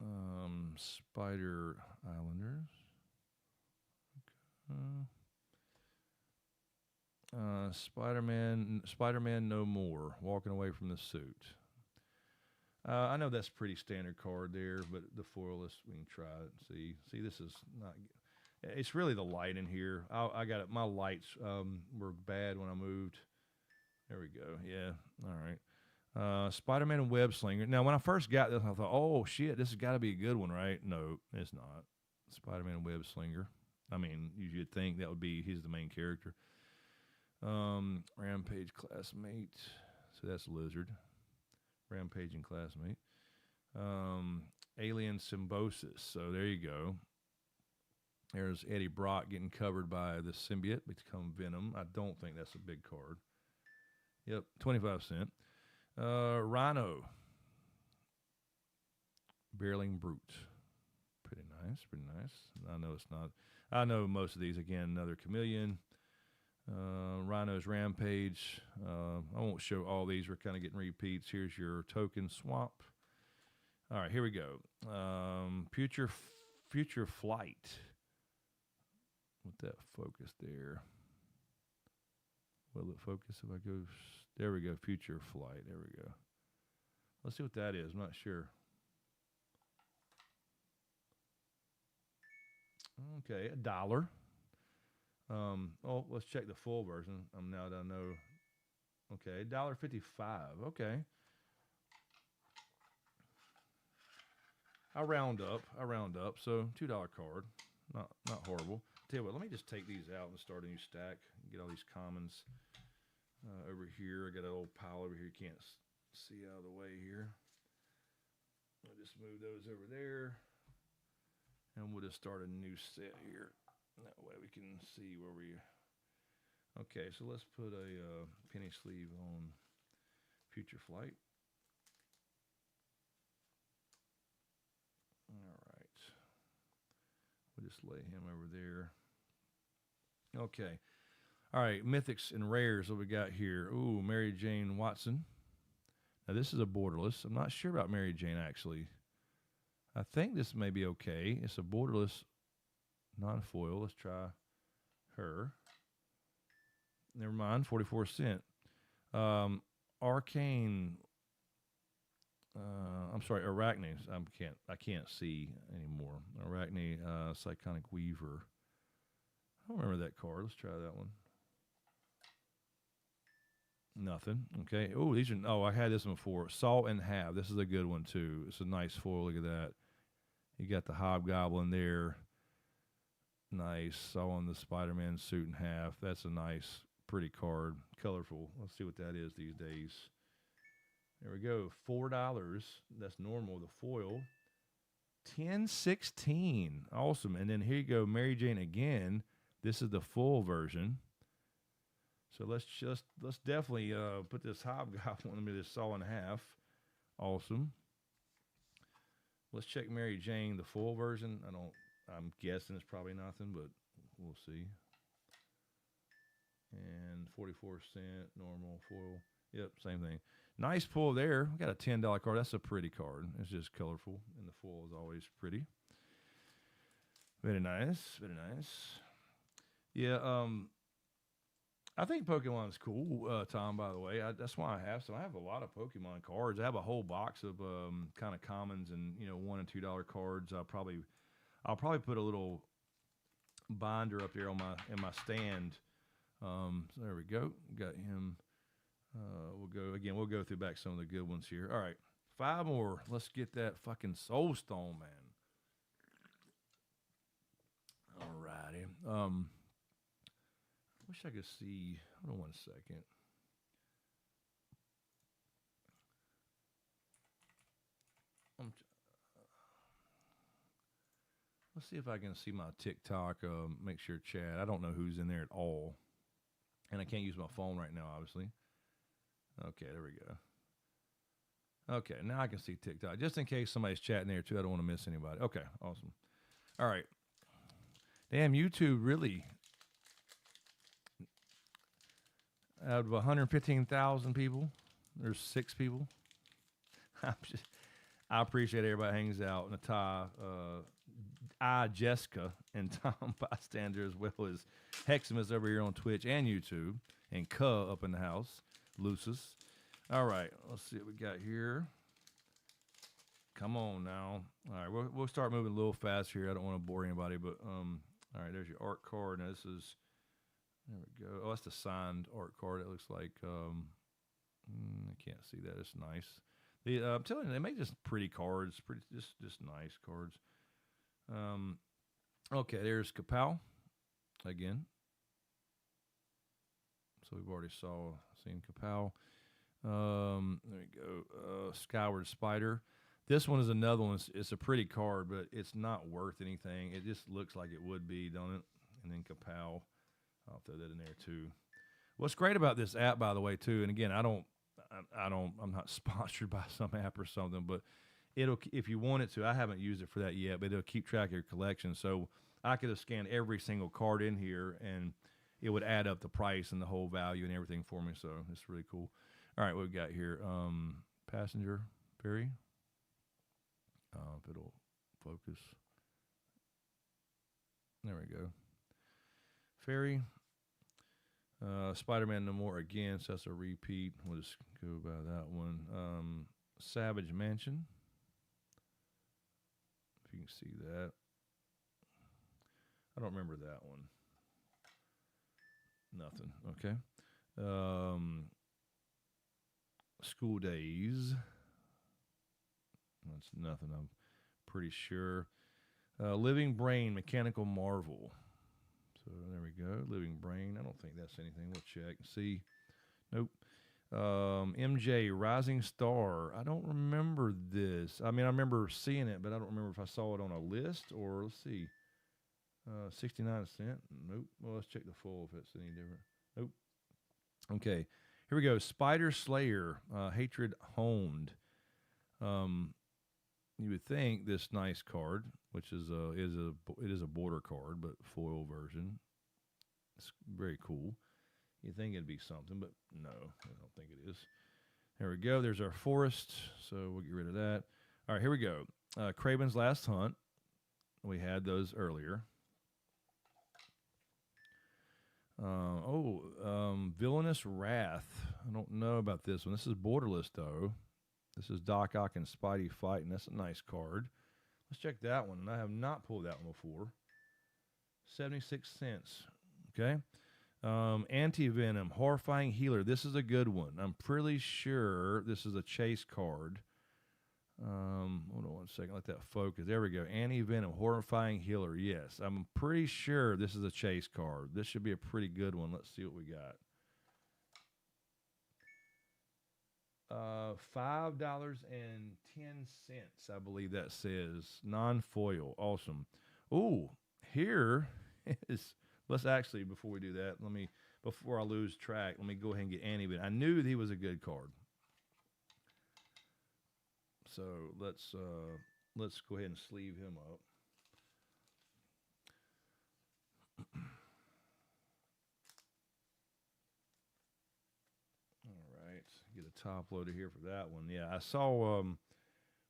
All right. Spider Islanders. Spider-Man No More. Walking away from the suit. I know that's pretty standard card there, but the foil, we can try it and see. This is not. It's really the light in here. I got it. My lights were bad when I moved. There we go. Yeah. All right. Spider-Man and Web Slinger. Now, when I first got this, I thought, oh shit, this has got to be a good one, right? No, it's not. Spider-Man and Web Slinger. I mean, you should think that would be he's the main character. Rampage Classmate. So that's Lizard. Rampaging Classmate. Alien Symbiosis. So there you go. There's Eddie Brock getting covered by the symbiote, become Venom. I don't think that's a big card. Yep, 25 cents. Rhino. Barreling Brute. Pretty nice, pretty nice. I know it's not. I know most of these. Again, another Chameleon. Rhino's Rampage. I won't show all these. We're kind of getting repeats. Here's your token swap. All right, here we go. Future Flight. With that focus there. Will it focus if I go? There we go. Future Flight. There we go. Let's see what that is. I'm not sure. Okay, $1. Let's check the full version. Now that I know. Okay, $1.55. Okay. I round up. So $2 card, not horrible. Tell you what, let me just take these out and start a new stack. Get all these commons over here. I got an old pile over here. You can't see out of the way here. I'll just move those over there, and we'll just start a new set here. That way we can see where we. Okay, so let's put a penny sleeve on Future Flight. All right. We'll just lay him over there. Okay. All right, Mythics and Rares, what we got here? Ooh, Mary Jane Watson. Now, this is a borderless. I'm not sure about Mary Jane, actually. I think this may be okay. It's a borderless non-foil. Let's try her. Never mind, 44 cent. Arcane. I'm sorry, Arachne. I can't see anymore. Arachne, Psychonic Weaver. I don't remember that card. Let's try that one. Nothing. Okay. Oh, these are. Oh, I had this one before. Salt and Half. This is a good one too. It's a nice foil. Look at that. You got the Hobgoblin there. Nice. Saw on the Spiderman suit and half. That's a nice, pretty card. Colorful. Let's see what that is these days. There we go. $4. That's normal. The foil. 10.16. Awesome. And then here you go. Mary Jane again. This is the full version. So let's definitely put this Hobgoblin into this Saw in Half. Awesome. Let's check Mary Jane, the full version. I'm guessing it's probably nothing, but we'll see. And 44 cent, normal, foil. Yep, same thing. Nice pull there. We got a $10 card. That's a pretty card. It's just colorful, and the foil is always pretty. Very nice, very nice. Yeah, I think Pokemon's cool, Tom, by the way. That's why I have some. I have a lot of Pokemon cards. I have a whole box of kind of commons and, $1 and $2 cards. I'll probably put a little binder up there in my stand. So there we go. Got him. We'll go through back some of the good ones here. All right. 5 more. Let's get that fucking Soul Stone, man. All righty. Wish I could see. Hold on one second. Let's see if I can see my TikTok. Make sure chat. I don't know who's in there at all, and I can't use my phone right now, obviously. Okay, there we go. Okay, now I can see TikTok. Just in case somebody's chatting there too, I don't want to miss anybody. Okay, awesome. All right. Damn, YouTube really. Out of 115,000 people, there's 6 people. I appreciate everybody hangs out. Natai, Jessica, and Tom Bystander, as well as Heximus over here on Twitch and YouTube, and Cuh up in the house, Lucis. All right, let's see what we got here. Come on now. All right, we'll start moving a little fast here. I don't want to bore anybody, but all right, there's your art card. Now this is. There we go. Oh, that's the signed art card. It looks like I can't see that. It's nice. I'm telling you, they make just pretty cards. Just nice cards. Okay, there's Kapow again. So we've already seen Kapow. There we go. Skyward Spider. This one is another one. It's a pretty card, but it's not worth anything. It just looks like it would be, don't it? And then Kapow. I'll throw that in there too. What's great about this app, by the way, too, and again, I'm not sponsored by some app or something, but it'll, if you want it to, I haven't used it for that yet, but it'll keep track of your collection. So I could have scanned every single card in here, and it would add up the price and the whole value and everything for me. So it's really cool. All right, what we got here? Passenger ferry. If it'll focus. There we go. Ferry. Spider-Man No More again, so that's a repeat. We'll just go by that one. Savage Mansion. If you can see that. I don't remember that one. Nothing. Okay. School Days. That's nothing I'm Pretty sure. Living Brain, Mechanical Marvel. So there we go. Living Brain. I don't think that's anything. We'll check and see. Nope. MJ, Rising Star. I don't remember this. I mean, I remember seeing it, but I don't remember if I saw it on a list or, let's see. 69 cent. Nope. Well, let's check the full if it's any different. Nope. Okay. Here we go. Spider Slayer, Hatred Honed. You would think this nice card, which is a border card, but foil version. It's very cool. You think it'd be something, but no, I don't think it is. There we go. There's our forest, so we'll get rid of that. All right, here we go. Kraven's Last Hunt. We had those earlier. Villainous Wrath. I don't know about this one. This is borderless, though. This is Doc Ock and Spidey fighting. That's a nice card. Let's check that one. I have not pulled that one before. 76 cents. Okay. Anti-Venom, Horrifying Healer. This is a good one. I'm pretty sure this is a chase card. Hold on 1 second. Let that focus. There we go. Anti-Venom, Horrifying Healer. Yes. I'm pretty sure this is a chase card. This should be a pretty good one. Let's see what we got. $5.10, I believe that says. Non-foil. Awesome. Ooh, here is... Let's actually, before we do that, before I lose track, let me go ahead and get Anti-Venom. I knew that he was a good card. So let's go ahead and sleeve him up. All right, get a top loader here for that one. Yeah, I saw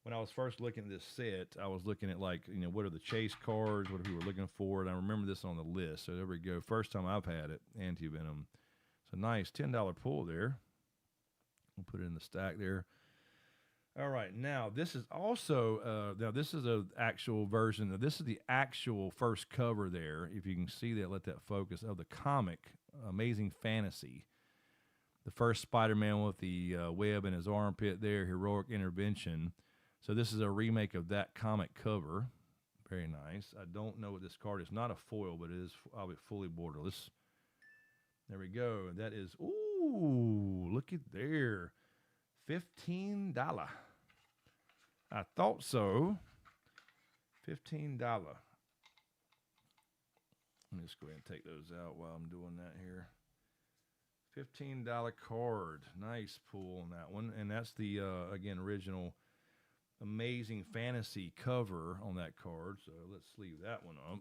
when I was first looking at this set, I was looking at what are the chase cards, what we were looking for, and I remember this on the list. So there we go. First time I've had it, Anti-Venom. It's a nice $10 pull there. We'll put it in the stack there. All right, now this is also this is an actual version. This is the actual first cover there. If you can see that, let that focus of the comic, Amazing Fantasy. The first Spider-Man with the web in his armpit there, Heroic Intervention. So this is a remake of that comic cover. Very nice. I don't know what this card is. Not a foil, but it is fully borderless. There we go. That is, ooh, look at there. $15. I thought so. $15. Let me just go ahead and take those out while I'm doing that here. $15 card. Nice pull on that one. And that's the, again, original Amazing Fantasy cover on that card. So let's sleeve that one up.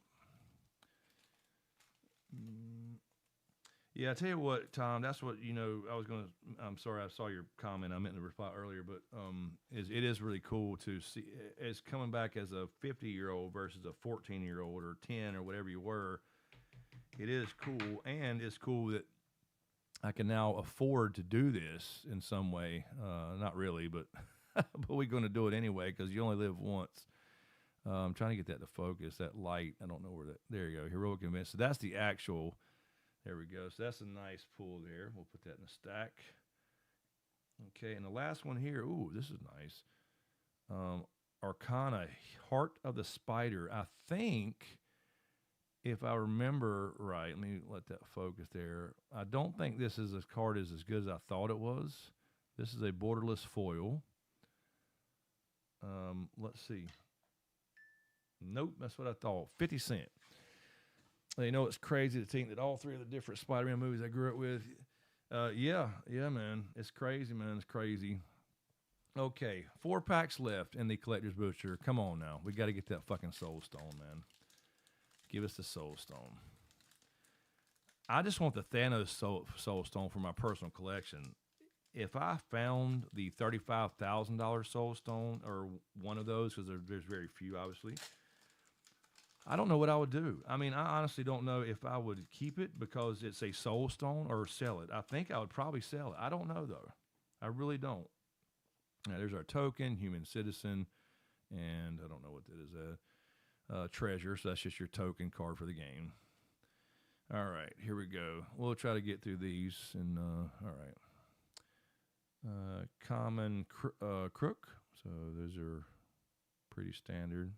Yeah, I tell you what, Tom, that's what, I'm sorry, I saw your comment. I meant to reply earlier, but it is really cool to see. It's coming back as a 50-year-old versus a 14-year-old or 10 or whatever you were. It is cool, and it's cool that I can now afford to do this in some way. Not really, but but we're going to do it anyway because you only live once. I'm trying to get that to focus, that light. I don't know where that... There you go, Heroic Event. So that's the actual... There we go. So that's a nice pull there. We'll put that in the stack. Okay, and the last one here. Ooh, this is nice. Arcana, Heart of the Spider. I think, if I remember right, let me let that focus there. I don't think this card is as good as I thought it was. This is a borderless foil. Let's see. Nope, that's what I thought. 50 cents. You know, it's crazy to think that all three of the different Spider-Man movies I grew up with, yeah, man. It's crazy, man. It's crazy. Okay, 4 packs left in the Collector's Butcher. Come on now. We got to get that fucking Soul Stone, man. Give us the Soul Stone. I just want the Thanos Soul Stone for my personal collection. If I found the $35,000 Soul Stone, or one of those, because there's very few, obviously, I don't know what I would do. I mean, I honestly don't know if I would keep it because it's a Soul Stone or sell it. I think I would probably sell it. I don't know, though. I really don't. Now, there's our token, Human Citizen, and I don't know what that is. Treasure, so that's just your token card for the game. All right, here we go. We'll try to get through these. And all right. Common Crook. So those are Pretty standard.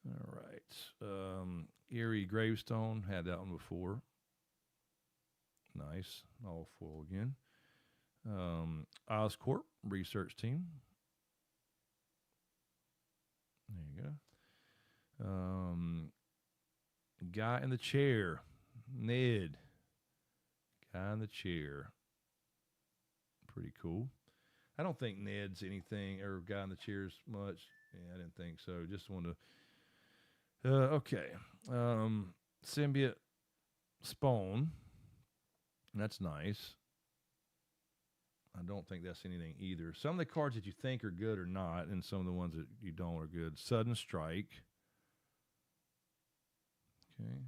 All right. Erie Gravestone. Had that one before. Nice. All foil again. Oscorp Research Team. There you go. Guy in the chair. Ned. Guy in the chair. Pretty cool. I don't think Ned's anything, or guy in the chairs much. Yeah, I didn't think so. Just wanted to. Okay. Symbiote Spawn. That's nice. I don't think that's anything either. Some of the cards that you think are good are not, and some of the ones that you don't are good. Sudden Strike. Okay.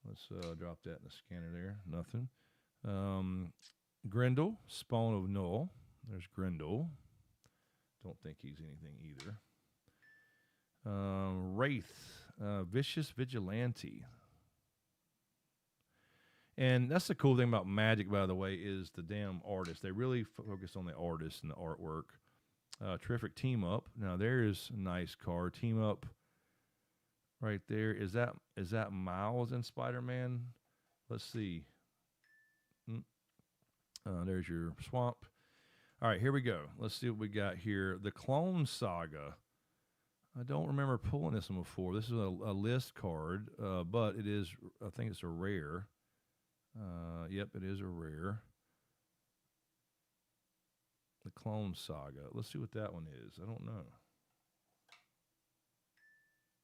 Let's drop that in the scanner there. Nothing. Grendel, Spawn of Null. There's Grendel. Don't think he's anything either. Wraith, Vicious Vigilante. And that's the cool thing about Magic, by the way, is the damn artists. They really focus on the artists and the artwork. Terrific Team Up. Now, there's a nice card. Team Up right there. Is that Miles in Spider-Man? Let's see. There's your Swamp. All right, here we go. Let's see what we got here. The Clone Saga. I don't remember pulling this one before. This is a list card, but it is, I think it's a rare. Yep, it is a rare. The Clone Saga. Let's see what that one is. I don't know.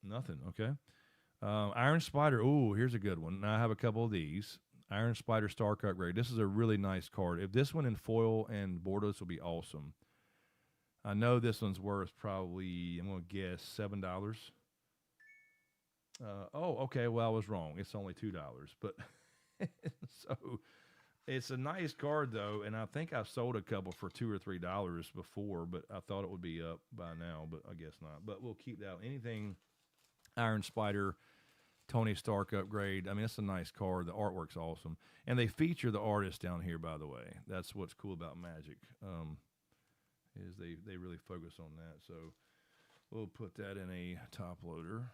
Nothing. Okay. Iron Spider. Ooh, here's a good one. Now I have a couple of these. Iron Spider Stark Upgrade. This is a really nice card. If this one in foil and Bordeaux will be awesome. I know this one's worth probably, I'm going to guess, $7. Oh, okay. Well, I was wrong. It's only $2. But so it's a nice card, though. And I think I've sold a couple for $2 or $3 before, but I thought it would be up by now, but I guess not. But we'll keep that. Anything Iron Spider, Tony Stark Upgrade. I mean, it's a nice card. The artwork's awesome. And they feature the artist down here, by the way. That's what's cool about Magic. Is they really focus on that. So we'll put that in a top loader.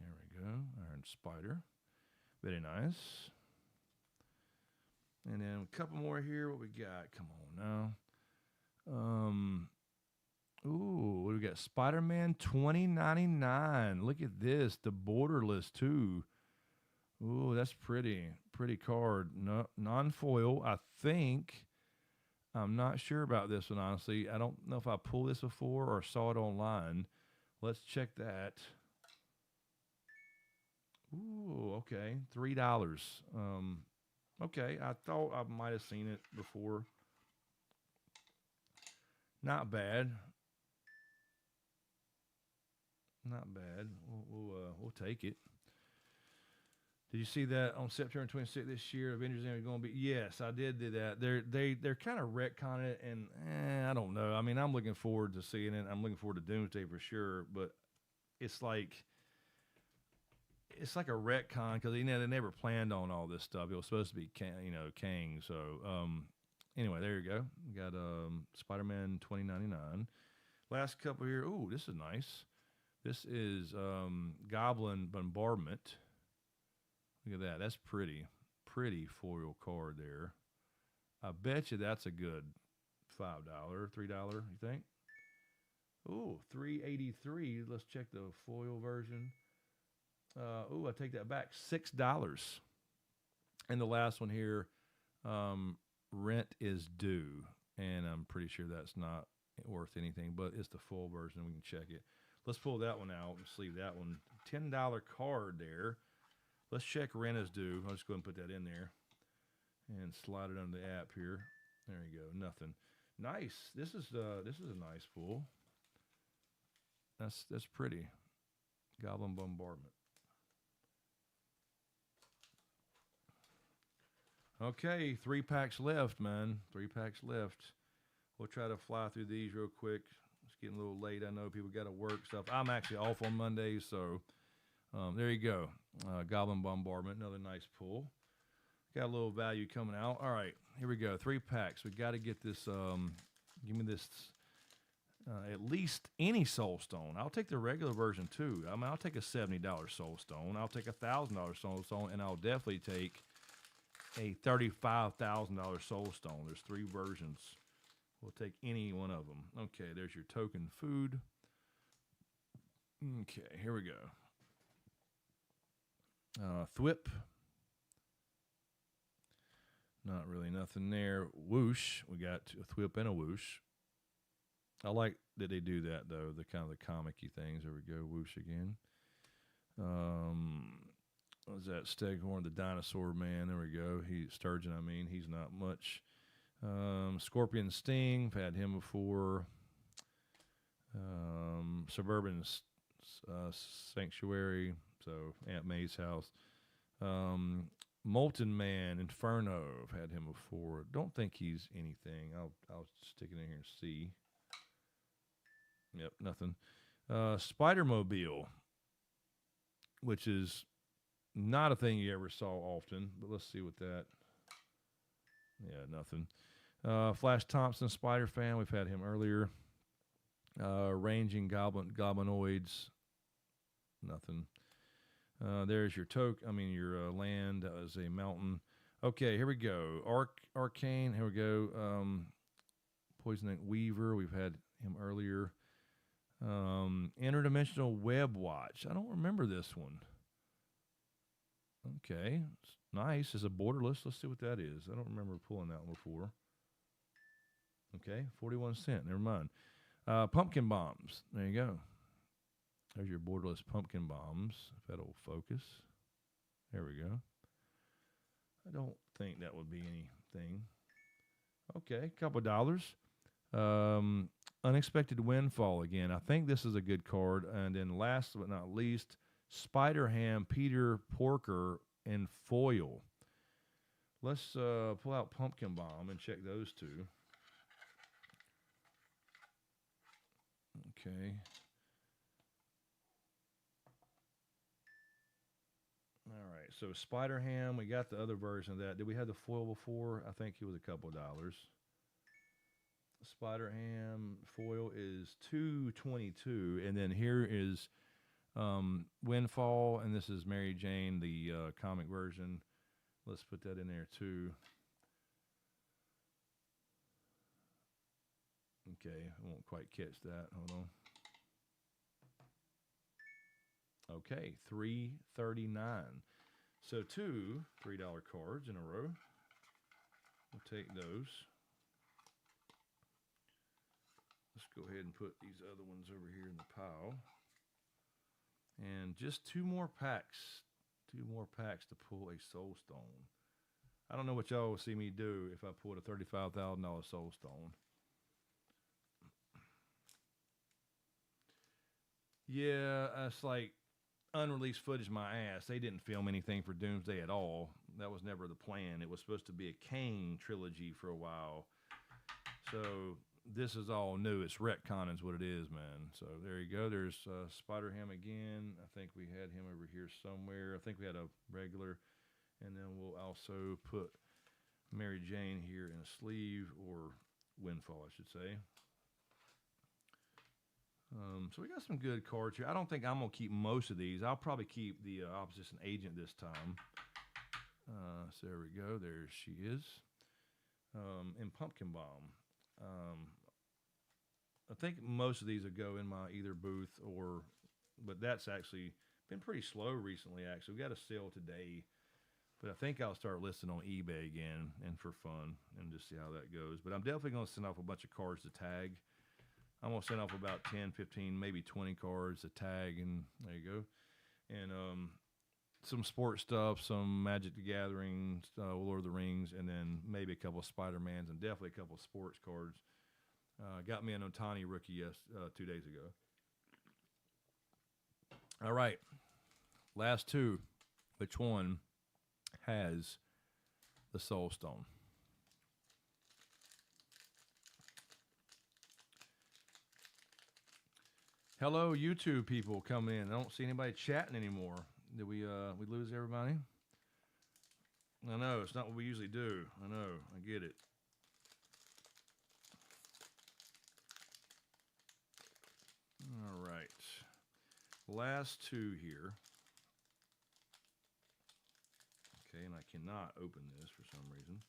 There we go. Iron Spider. Very nice. And then a couple more here. What we got? Come on now. Ooh, what do we got? Spider-Man 2099. Look at this. The borderless, too. Ooh, that's pretty. Pretty card. No, non-foil, I think. I'm not sure about this one, honestly. I don't know if I pulled this before or saw it online. Let's check that. Ooh, okay. $3. Okay, I thought I might have seen it before. Not bad. Not bad. We'll take it. Did you see that on September 26th this year? Avengers End going to be? Yes, I did do that. They're kind of retconning it, and I don't know. I mean, I'm looking forward to seeing it. I'm looking forward to Doomsday for sure, but it's like a retcon because they never planned on all this stuff. It was supposed to be Kang. So anyway, there you go. We got Spider-Man 2099. Last couple here. Ooh, this is nice. This is Goblin Bombardment. Look at that. That's pretty. Pretty foil card there. I bet you that's a good $5, $3, you think? Ooh, $3.83. Let's check the foil version. Ooh, I take that back. $6. And the last one here, Rent is Due. And I'm pretty sure that's not worth anything, but it's the full version. We can check it. Let's pull that one out and sleeve that one. $10 card there. Let's check Rent is Due. I'll just go ahead and put that in there and slide it under the app here. There you go. Nothing. Nice. This is a nice pull. That's pretty. Goblin Bombardment. Okay, 3 packs left, man. 3 packs left. We'll try to fly through these real quick. It's getting a little late. I know people got to work stuff. I'm actually off on Mondays, so there you go. Goblin Bombardment, another nice pull. Got a little value coming out. All right, here we go. 3 packs. We got to get this. Give me this. At least any Soul Stone. I'll take the regular version too. I mean, I'll take a $70 Soul Stone. I'll take a $1,000 Soul Stone, and I'll definitely take a $35,000 Soul Stone. There's 3 versions. We'll take any one of them. Okay, there's your token food. Okay, here we go. Thwip. Not really nothing there. Whoosh. We got a Thwip and a Whoosh. I like that they do that though. The kind of the comic-y things. There we go. Whoosh again. What was that? Steghorn, the dinosaur man. There we go. Sturgeon. I mean, he's not much. Scorpion Sting. I've had him before. Suburban Sanctuary. So Aunt May's house. Molten Man, Inferno. I've had him before. Don't think he's anything. I'll stick it in here and see. Yep, nothing. Spider-Mobile, which is not a thing you ever saw often, but let's see what that. Yeah, nothing. Flash Thompson, Spider-Fan. We've had him earlier. Ranging Goblinoids. Nothing. There's your your land as a mountain. Okay, here we go. Arcane, here we go. Poisoning Weaver, we've had him earlier. Interdimensional Web Watch. I don't remember this one. Okay, it's nice. It's a borderless. Let's see what that is. I don't remember pulling that one before. Okay, 41 cents. Never mind. Pumpkin Bombs. There you go. There's your borderless pumpkin bombs. If that'll focus. There we go. I don't think that would be anything. Okay, a couple dollars. Unexpected Windfall again. I think this is a good card. And then last but not least, Spider-Ham, Peter Porker, and Foil. Let's pull out Pumpkin Bomb and check those two. Okay. All right, so Spider-Ham, we got the other version of that. Did we have the foil before? I think it was a couple dollars. Spider-Ham foil is $2.22, and then here is Windfall, and this is Mary Jane, the comic version. Let's put that in there too. Okay, I won't quite catch that. Hold on. Okay, $3.39. So 2 $3 cards in a row. We'll take those. Let's go ahead and put these other ones over here in the pile. And just 2 more packs. 2 more packs to pull a Soul Stone. I don't know what y'all will see me do if I pulled a $35,000 Soul Stone. Yeah, it's like unreleased footage my ass. They didn't film anything for Doomsday at all. That was never the plan. It was supposed to be a Kane trilogy for a while. So this is all new. It's retcon is what it is, man. So there you go. There's Spider-Ham again. I think we had him over here somewhere. I think we had a regular. And then we'll also put Mary Jane here in a sleeve, or Windfall, I should say. So we got some good cards here. I don't think I'm going to keep most of these. I'll probably keep the Opposition Agent this time. So there we go. There she is. And Pumpkin Bomb. I think most of these will go in my either booth or, but that's actually been pretty slow recently, actually. We got a sale today, but I think I'll start listing on eBay again and for fun and just see how that goes. But I'm definitely going to send off a bunch of cards to tag. I'm going to send off about 10, 15, maybe 20 cards to tag, and there you go. And some sports stuff, some Magic the Gathering, Lord of the Rings, and then maybe a couple of Spider-Mans and definitely a couple of sports cards. Got me an Otani rookie 2 days ago. All right. Last 2. Which one has the Soul Stone? Hello, YouTube people coming in. I don't see anybody chatting anymore. Did we lose everybody? I know, it's not what we usually do. I know, I get it. All right. Last two here. Okay, and I cannot open this for some reason.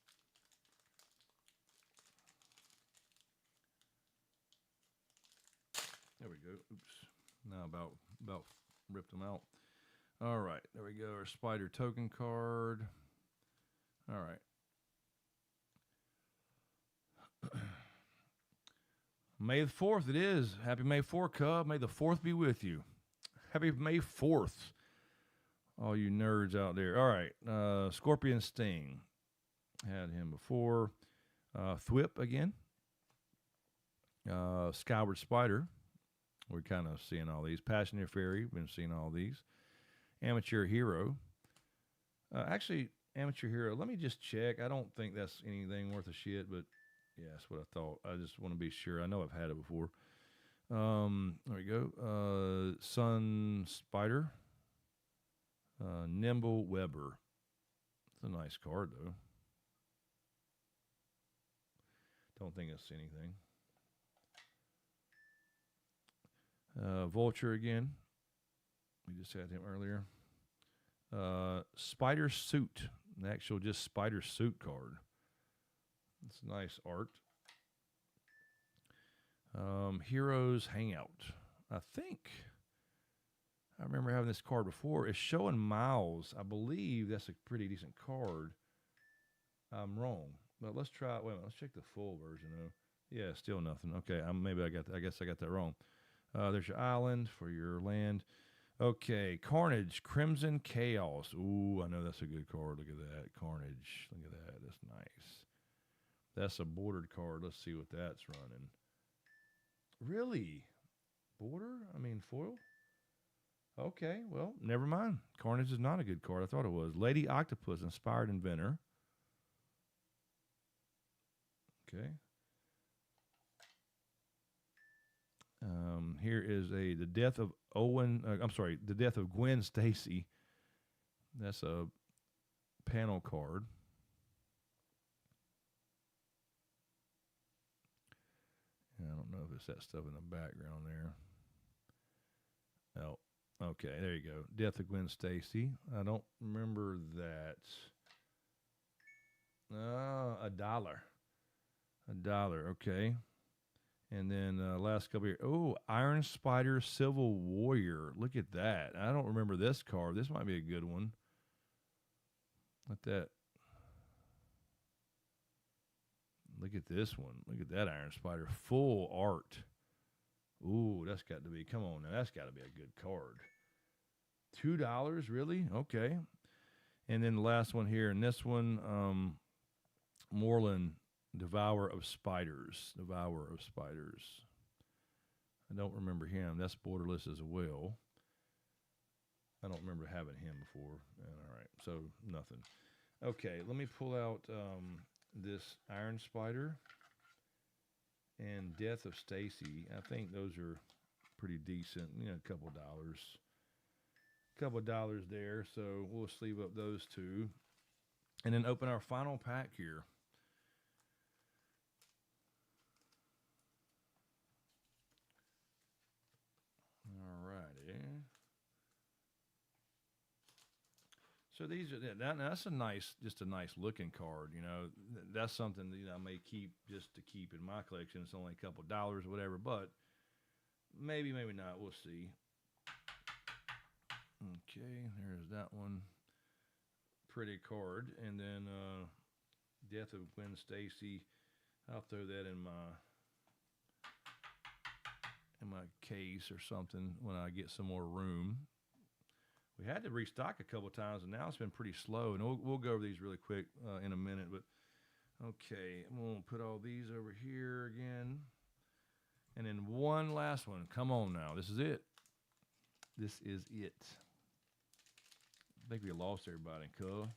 There we go. Oops. Now about ripped them out. All right, there we go. Our spider token card. All right. May the 4th it is. Happy May 4th, Cub. May the 4th be with you. Happy May 4th. All you nerds out there. All right. Scorpion Sting. Had him before. Thwip again. Skyward Spider. We're kind of seeing all these. Passenger Fairy. We've been seeing all these. Amateur Hero. Actually, Amateur Hero. Let me just check. I don't think that's anything worth a shit, but yeah, that's what I thought. I just want to be sure. I know I've had it before. There we go. Sun Spider. Nimble Weber. It's a nice card, though. Don't think it's anything. Vulture again. We just had him earlier. Spider Suit. An actual just Spider Suit card. It's nice art. Heroes Hangout. I think I remember having this card before. It's showing Miles. I believe that's a pretty decent card. I'm wrong, but let's try. Wait a minute. Let's check the full version. Though. Yeah, still nothing. Okay, I guess I got that wrong. There's your island for your land. Okay, Carnage, Crimson Chaos. Ooh, I know that's a good card. Look at that, Carnage. Look at that. That's nice. That's a bordered card. Let's see what that's running. Really? Border? I mean, foil? Okay, well, never mind. Carnage is not a good card. I thought it was. Lady Octopus, Inspired Inventor. Okay. Here is the death of the death of Gwen Stacy. That's a panel card. I don't know if it's that stuff in the background there. Oh, okay, there you go. Death of Gwen Stacy. I don't remember that. $1. $1, okay. And then last couple here. Oh, Iron Spider Civil Warrior. Look at that. I don't remember this card. This might be a good one. Look at that. Look at this one. Look at that Iron Spider. Full art. Ooh, that's got to be. Come on now. That's got to be a good card. $2, really? Okay. And then the last one here. And this one, Moreland. Devourer of Spiders. Devourer of Spiders. I don't remember him. That's borderless as well. I don't remember having him before. All right, so nothing. Okay, let me pull out this Iron Spider and Death of Stacy. I think those are pretty decent. You know, a couple dollars. Couple dollars there, so we'll sleeve up those two. And then open our final pack here. So these are that's just a nice looking card. You know, that's something that I may keep just to keep in my collection. It's only a couple dollars or whatever, but maybe not. We'll see. Okay, there's that one. Pretty card, and then Death of Gwen Stacy. I'll throw that in my case or something when I get some more room. We had to restock a couple times, and now it's been pretty slow. And we'll go over these really quick in a minute. But okay, I'm gonna put all these over here again, and then one last one. Come on now, this is it. This is it. I think we lost everybody, cuz.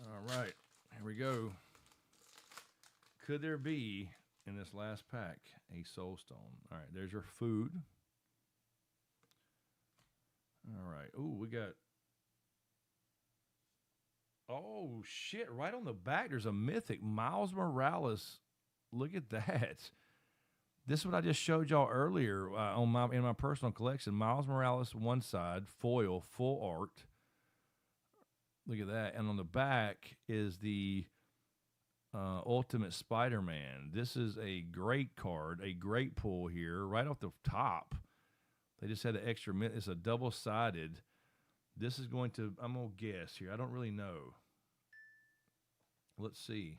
All right, here we go. Could there be in this last pack a Soul Stone? All right, there's your food. All right. Ooh, we got Oh, shit. Right on the back, there's a mythic. Miles Morales. Look at that. This is what I just showed y'all earlier in my personal collection. Miles Morales, one side, foil, full art. Look at that. And on the back is the Ultimate Spider-Man. This is a great card, a great pull here. Right off the top, they just had an extra minute. It's a double-sided. This is going to, I'm going to guess here. I don't really know. Let's see.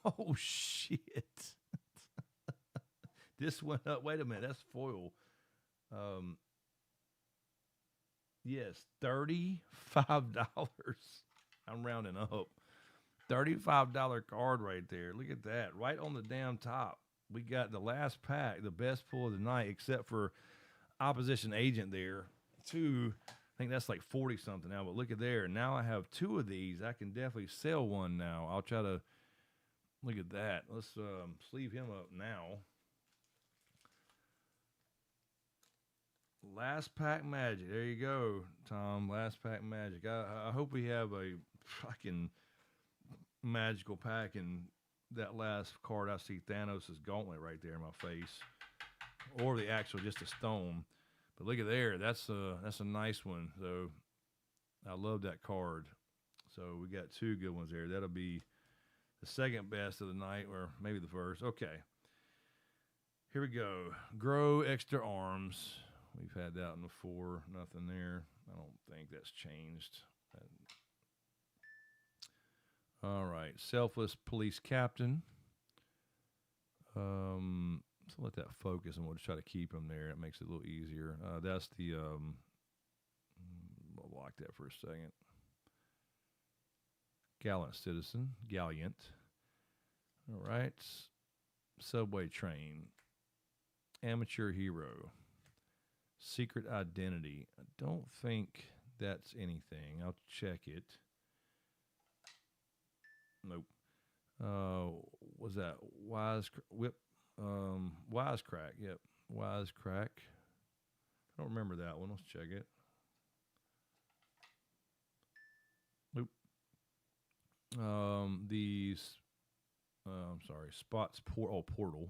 Oh, shit. This went up. Wait a minute. That's foil. Yes, $35. I'm rounding up. $35 card right there. Look at that. Right on the damn top. We got the last pack, the best pull of the night, except for Opposition Agent there. Two, I think that's like 40 something now, but look at there. Now I have two of these. I can definitely sell one now. I'll try to look at that. Let's sleeve him up now. Last pack magic. There you go, Tom. Last pack magic. I hope we have a fucking magical pack in that last card. I see Thanos' gauntlet right there in my face, or the actual just a stone. But look at there. That's a nice one. So I love that card. So we got two good ones there. That'll be the second best of the night, or maybe the first. Okay. Here we go. Grow extra arms. We've had that one before. Nothing there. I don't think that's changed. All right. Selfless police captain. So let that focus, and we'll just try to keep him there. It makes it a little easier. That's the. I'll lock that for a second. Gallant citizen. Gallant. All right. Subway train. Amateur hero. Secret identity. I don't think that's anything. I'll check it. Nope. Was that Wisecrack? Yep. Wisecrack. I don't remember that one. Let's check it. Nope. I'm sorry. Spots portal.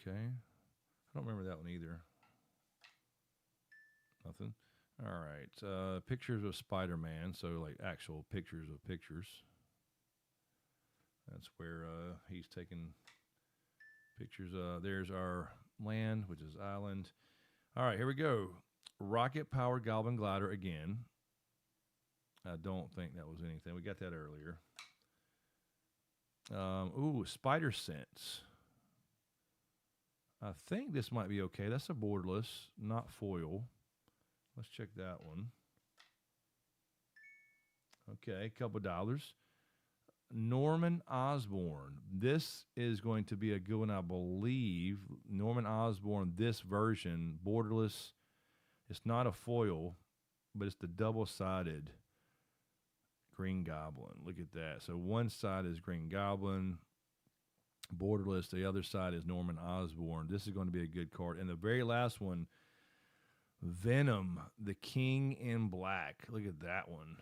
Okay. I don't remember that one either. Nothing. All right. Pictures of Spider-Man. So, like, actual pictures of pictures. That's where he's taking pictures. There's our land, which is island. All right, here we go. Rocket-powered Goblin Glider again. I don't think that was anything. We got that earlier. Spider Sense. I think this might be okay. That's a borderless, not foil. Let's check that one. Okay, a couple dollars. Norman Osborn. This is going to be a good one, I believe. Norman Osborn, this version, borderless. It's not a foil, but it's the double-sided Green Goblin. Look at that. So one side is Green Goblin, borderless. The other side is Norman Osborn. This is going to be a good card. And the very last one, Venom, the King in Black. Look at that one.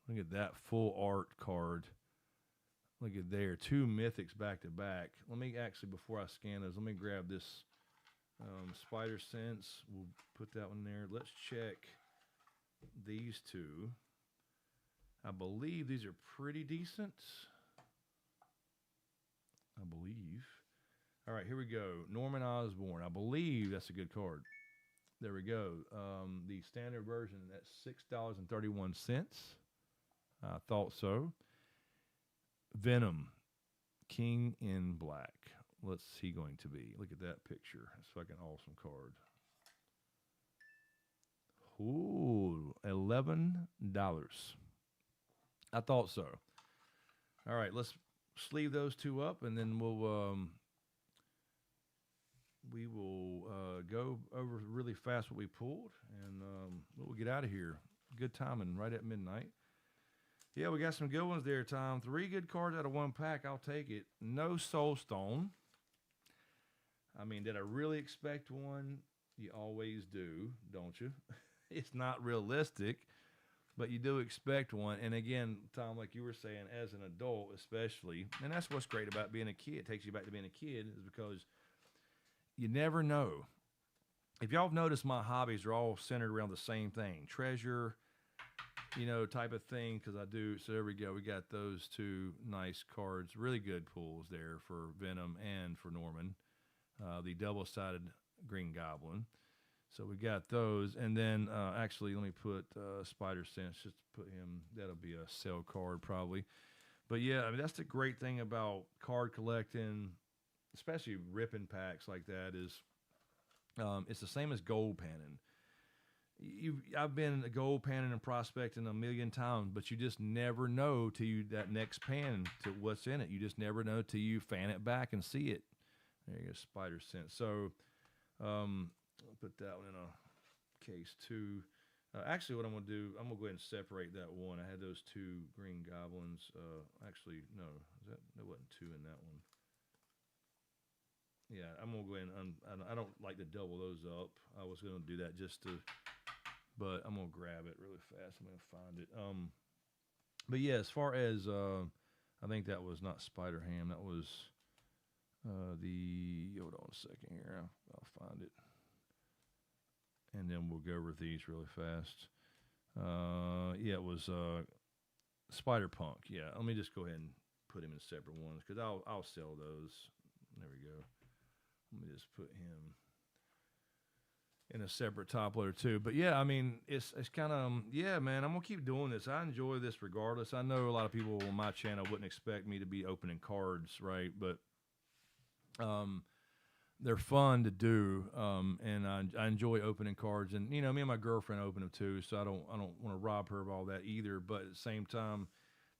Look at that full art card. Look at there. Two mythics back to back. Let me actually, before I scan those, let me grab this Spider Sense. We'll put that one there. Let's check these two. I believe these are pretty decent. I believe. All right, here we go. Norman Osborn. I believe that's a good card. There we go. The standard version, that's $6.31. I thought so. Venom, King in Black. What's he going to be? Look at that picture. That's a fucking awesome card. Ooh, $11. I thought so. All right, let's sleeve those two up, and then we will go over really fast what we pulled, and we'll get out of here. Good timing, right at midnight. Yeah, we got some good ones there, Tom. 3 good cards out of 1 pack. I'll take it. No Soul Stone. I mean, did I really expect one? You always do, don't you? it's not realistic, but you do expect one. And again, Tom, like you were saying, as an adult, especially, and that's what's great about being a kid. It takes you back to being a kid, is because you never know. If y'all have noticed, my hobbies are all centered around the same thing: treasure, type of thing. Because I do. So there we go. We got those two nice cards. Really good pulls there for Venom and for Norman. The double-sided Green Goblin. So we got those, and then actually, let me put Spider Sense, just to put him. That'll be a sell card probably. But yeah, I mean that's the great thing about card collecting, especially ripping packs like that. Is it's the same as gold panning. I've been a gold panning and prospecting a million times, but you just never know till you that next pan to what's in it. You just never know till you fan it back and see it. There you go, Spider Sense. So. I'll put that one in a case too. Actually, what I'm going to do, I'm going to go ahead and separate that one. I had those two Green Goblins. Actually, no. There wasn't two in that one. Yeah, I'm going to go ahead and I don't like to double those up. I was going to do that but I'm going to grab it really fast. I'm going to find it. But yeah, as far as, I think that was not Spider Ham. That was hold on a second here. I'll find it. And then we'll go over these really fast. Yeah, it was Spider Punk. Yeah, let me just go ahead and put him in separate ones because I'll sell those. There we go. Let me just put him in a separate top loader too. But yeah, I mean, it's kind of yeah, man. I'm gonna keep doing this. I enjoy this regardless. I know a lot of people on my channel wouldn't expect me to be opening cards, right? But they're fun to do, and I enjoy opening cards. And me and my girlfriend open them too, so I don't want to rob her of all that either. But at the same time,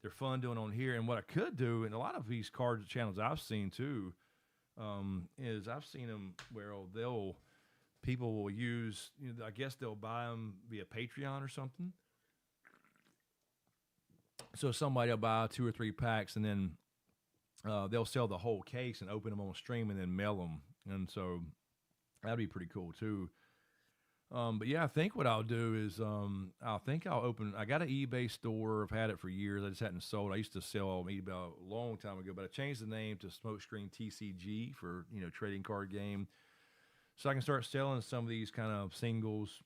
they're fun doing on here. And what I could do, and a lot of these card channels I've seen too, is I've seen them where people will use. I guess they'll buy them via Patreon or something. So somebody will buy 2 or 3 packs, and then they'll sell the whole case and open them on stream and then mail them. And so that'd be pretty cool too. But yeah, I think what I'll do is I'll open. I got an eBay store. I've had it for years. I just hadn't sold. I used to sell on eBay a long time ago, but I changed the name to SmokeScreen TCG for trading card game, so I can start selling some of these kind of singles,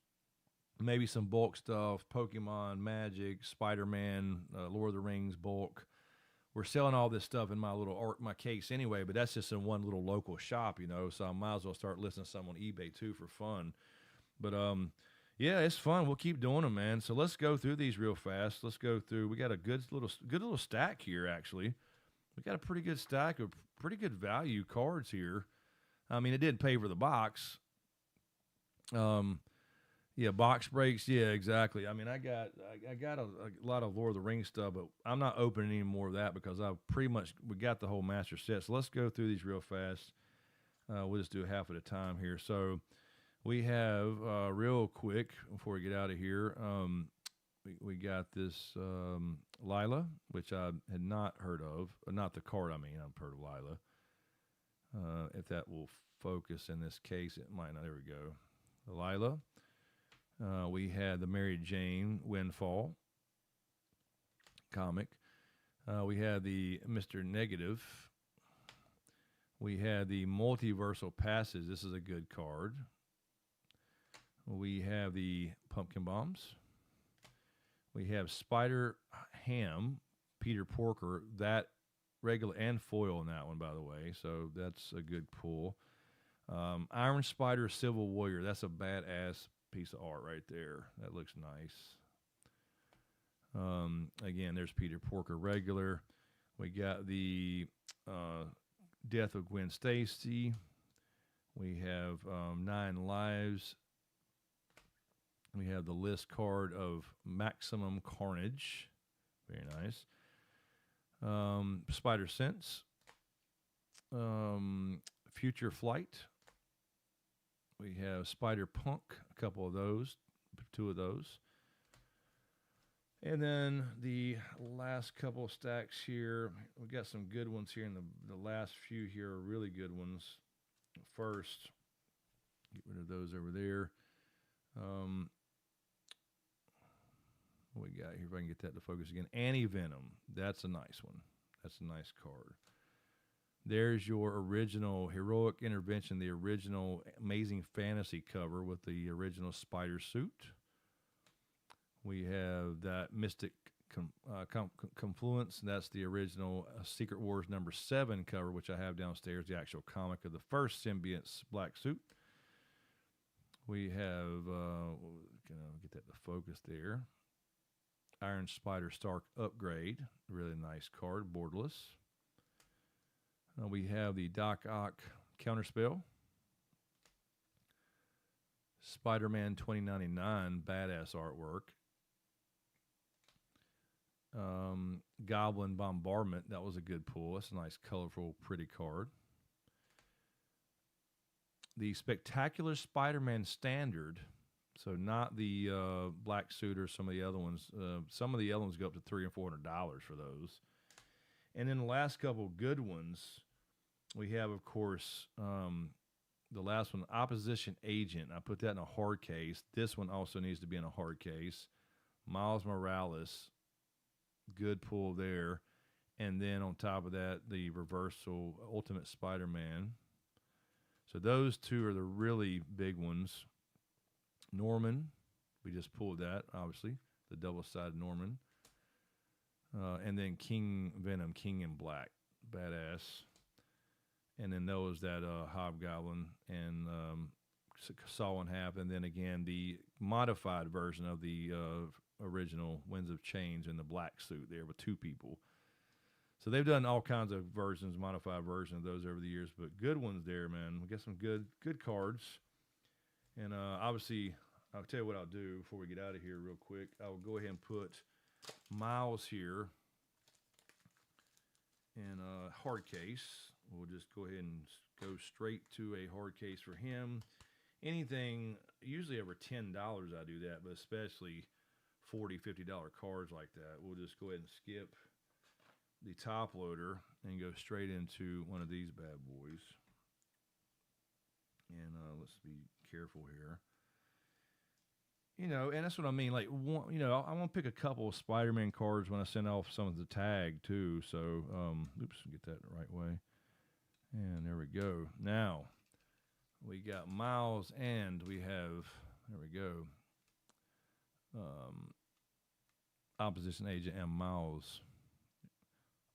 maybe some bulk stuff, Pokemon, Magic, Spiderman, Lord of the Rings bulk. We're selling all this stuff in my case anyway, but that's just in one little local shop, so I might as well start listing some on eBay too for fun. But yeah, it's fun. We'll keep doing them, man. So let's go through these real fast. Let's go through. We got a good little stack here, actually. We got a pretty good stack of pretty good value cards here. I mean, it didn't pay for the box. Yeah, box breaks. Yeah, exactly. I mean, I got a lot of Lord of the Rings stuff, but I'm not opening any more of that because we got the whole master set. So let's go through these real fast. We'll just do half at a time here. So we have real quick before we get out of here. We got this Lila, which I had not heard of. Not the card. I mean, I've heard of Lila. If that will focus in this case, it might not. There we go. The Lila. We had the Mary Jane Windfall comic. We had the Mr. Negative. We had the Multiversal Passes. This is a good card. We have the Pumpkin Bombs. We have Spider Ham, Peter Porker. That regular and foil in that one, by the way. So that's a good pull. Iron Spider Civil Warrior. That's a badass piece of art right there. That looks nice. Again, there's Peter Porker regular. We got the Death of Gwen Stacy. We have 9 Lives. We have the list card of Maximum Carnage. Very nice. Spider Sense. Future Flight. We have Spider Punk, a couple of those, 2 of those. And then the last couple of stacks here, we got some good ones here, and the last few here are really good ones. First, get rid of those over there. we got here? If I can get that to focus again. Anti-Venom. That's a nice one. That's a nice card. There's your original Heroic Intervention, the original Amazing Fantasy cover with the original Spider suit. We have that Mystic Confluence. That's the original Secret Wars #7 cover, which I have downstairs, the actual comic of the first Symbiote's black suit. We have, get that to focus there. Iron Spider Stark Upgrade. Really nice card, borderless. We have the Doc Ock Counterspell. Spider-Man 2099, badass artwork. Goblin Bombardment, that was a good pull. That's a nice, colorful, pretty card. The Spectacular Spider-Man Standard, so not the black suit or some of the other ones. Some of the other ones go up to $300 and $400 for those. And then the last couple good ones, we have, of course, the last one, Opposition Agent. I put that in a hard case. This one also needs to be in a hard case. Miles Morales, good pull there. And then on top of that, the Reversal Ultimate Spider-Man. So those two are the really big ones. Norman, we just pulled that, obviously, the double-sided Norman. And then King Venom, King in Black, badass. And then those that Hobgoblin and Saw in Half. And then again, the modified version of the original Winds of Change in the black suit there with two people. So they've done all kinds of versions, modified versions of those over the years, but good ones there, man. We got some good cards. And obviously, I'll tell you what I'll do before we get out of here real quick. I'll go ahead and put Miles here in a hard case. We'll just go ahead and go straight to a hard case for him. Anything, usually over $10 I do that, but especially $40, $50 cards like that, we'll just go ahead and skip the top loader and go straight into one of these bad boys. And let's be careful here. You know, and that's what I mean. Like, one, you know, I want to pick a couple of Spider-Man cards when I send off some of the tag too. So, oops, get that the right way. And there we go. Now, we got Miles and we have, there we go, Opposition Agent and Miles.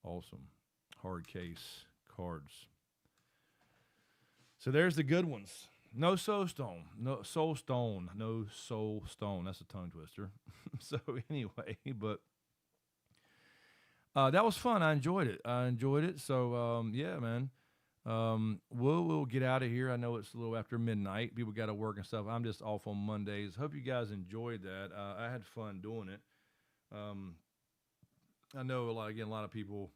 Awesome. Hard case cards. So there's the good ones. No Soul Stone. No Soul Stone. No Soul Stone. That's a tongue twister. So anyway, but that was fun. I enjoyed it. So yeah, man. We'll get out of here. I know it's a little after midnight. People got to work and stuff. I'm just off on Mondays. Hope you guys enjoyed that. I had fun doing it. I know a lot of people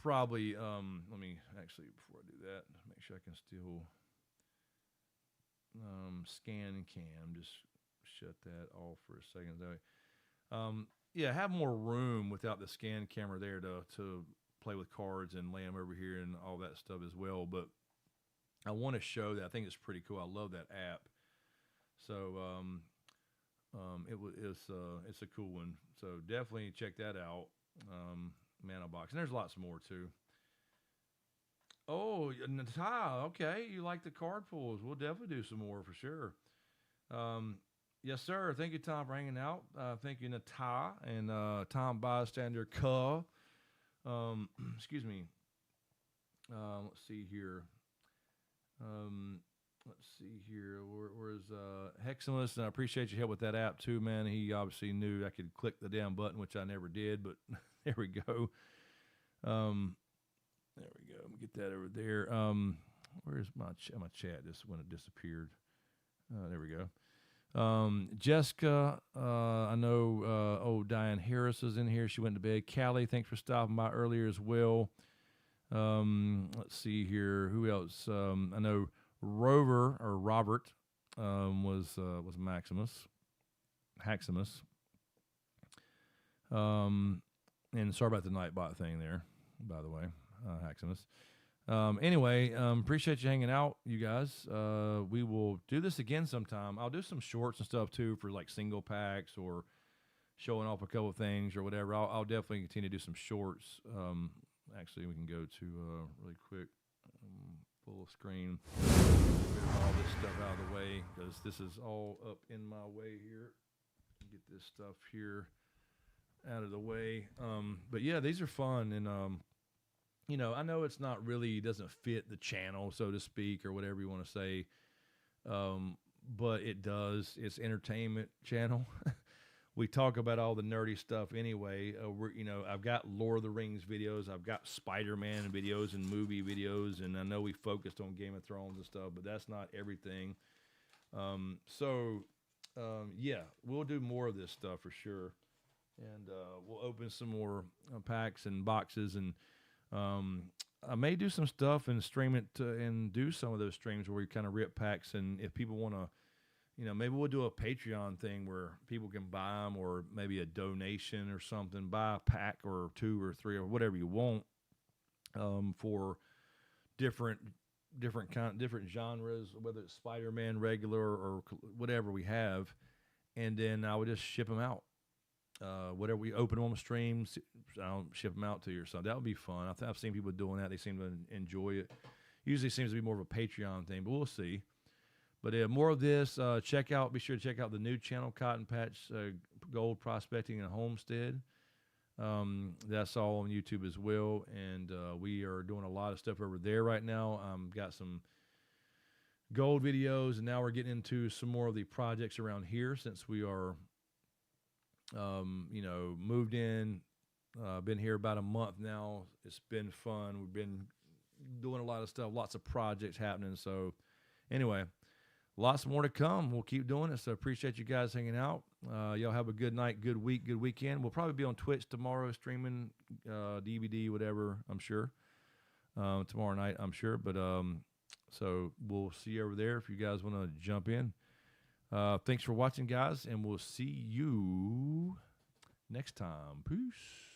probably, let me actually, before I do that, make sure I can still scan cam. Just shut that off for a second. Yeah, have more room without the scan camera there to play with cards and lay them over here and all that stuff as well. But I want to show that. I think it's pretty cool. I love that app. So it's a cool one. So definitely check that out. Mana Box. And there's lots more too. Oh, Nata, okay. You like the card pulls. We'll definitely do some more for sure. Yes, sir. Thank you, Tom, for hanging out. Thank you, Nata and Tom Bystander Cuh. Excuse me. Let's see here. Where's Heximus? And I appreciate your help with that app too, man. He obviously knew I could click the damn button, which I never did, but there we go. There we go. Let me get that over there. Where's my chat? This when it disappeared. There we go. Jessica, I know. Diane Harris is in here. She went to bed. Callie, thanks for stopping by earlier as well. Let's see here. Who else? I know Robert was Maximus. And sorry about the Nightbot thing there, by the way, Haximus. Anyway, appreciate you hanging out, you guys. We will do this again sometime. I'll do some shorts and stuff too for like single packs or showing off a couple of things or whatever. I'll definitely continue to do some shorts. Actually, we can go to really quick full screen. Get all this stuff out of the way because this is all up in my way here. Get this stuff here out of the way. But yeah, these are fun, and you know, I know it's not really doesn't fit the channel, so to speak, or whatever you want to say. But it does. It's entertainment channel. We talk about all the nerdy stuff anyway. You know, I've got Lord of the Rings videos. I've got Spiderman videos and movie videos, and I know we focused on Game of Thrones and stuff, but that's not everything. Yeah, we'll do more of this stuff for sure, and we'll open some more packs and boxes, and I may do some stuff and stream it and do some of those streams where we kind of rip packs, and if people want to. You know, maybe we'll do a Patreon thing where people can buy them, or maybe a donation or something. Buy a pack or 2 or 3 or whatever you want for different genres, whether it's Spider-Man regular or whatever we have, and then I would just ship them out. Whatever we open on streams, I'll ship them out to you or something. That would be fun. I've seen people doing that. They seem to enjoy it. Usually seems to be more of a Patreon thing, but we'll see. But more of this. Be sure to check out the new channel, Cotton Patch Gold Prospecting and Homestead. That's all on YouTube as well, and we are doing a lot of stuff over there right now. Got some gold videos, and now we're getting into some more of the projects around here since we are, you know, moved in. Been here about a month now. It's been fun. We've been doing a lot of stuff, lots of projects happening. So anyway. Lots more to come. We'll keep doing it, so appreciate you guys hanging out. Y'all have a good night, good week, good weekend. We'll probably be on Twitch tomorrow streaming DVD, whatever, I'm sure. Tomorrow night, I'm sure. But so we'll see you over there if you guys want to jump in. Thanks for watching, guys, and we'll see you next time. Peace.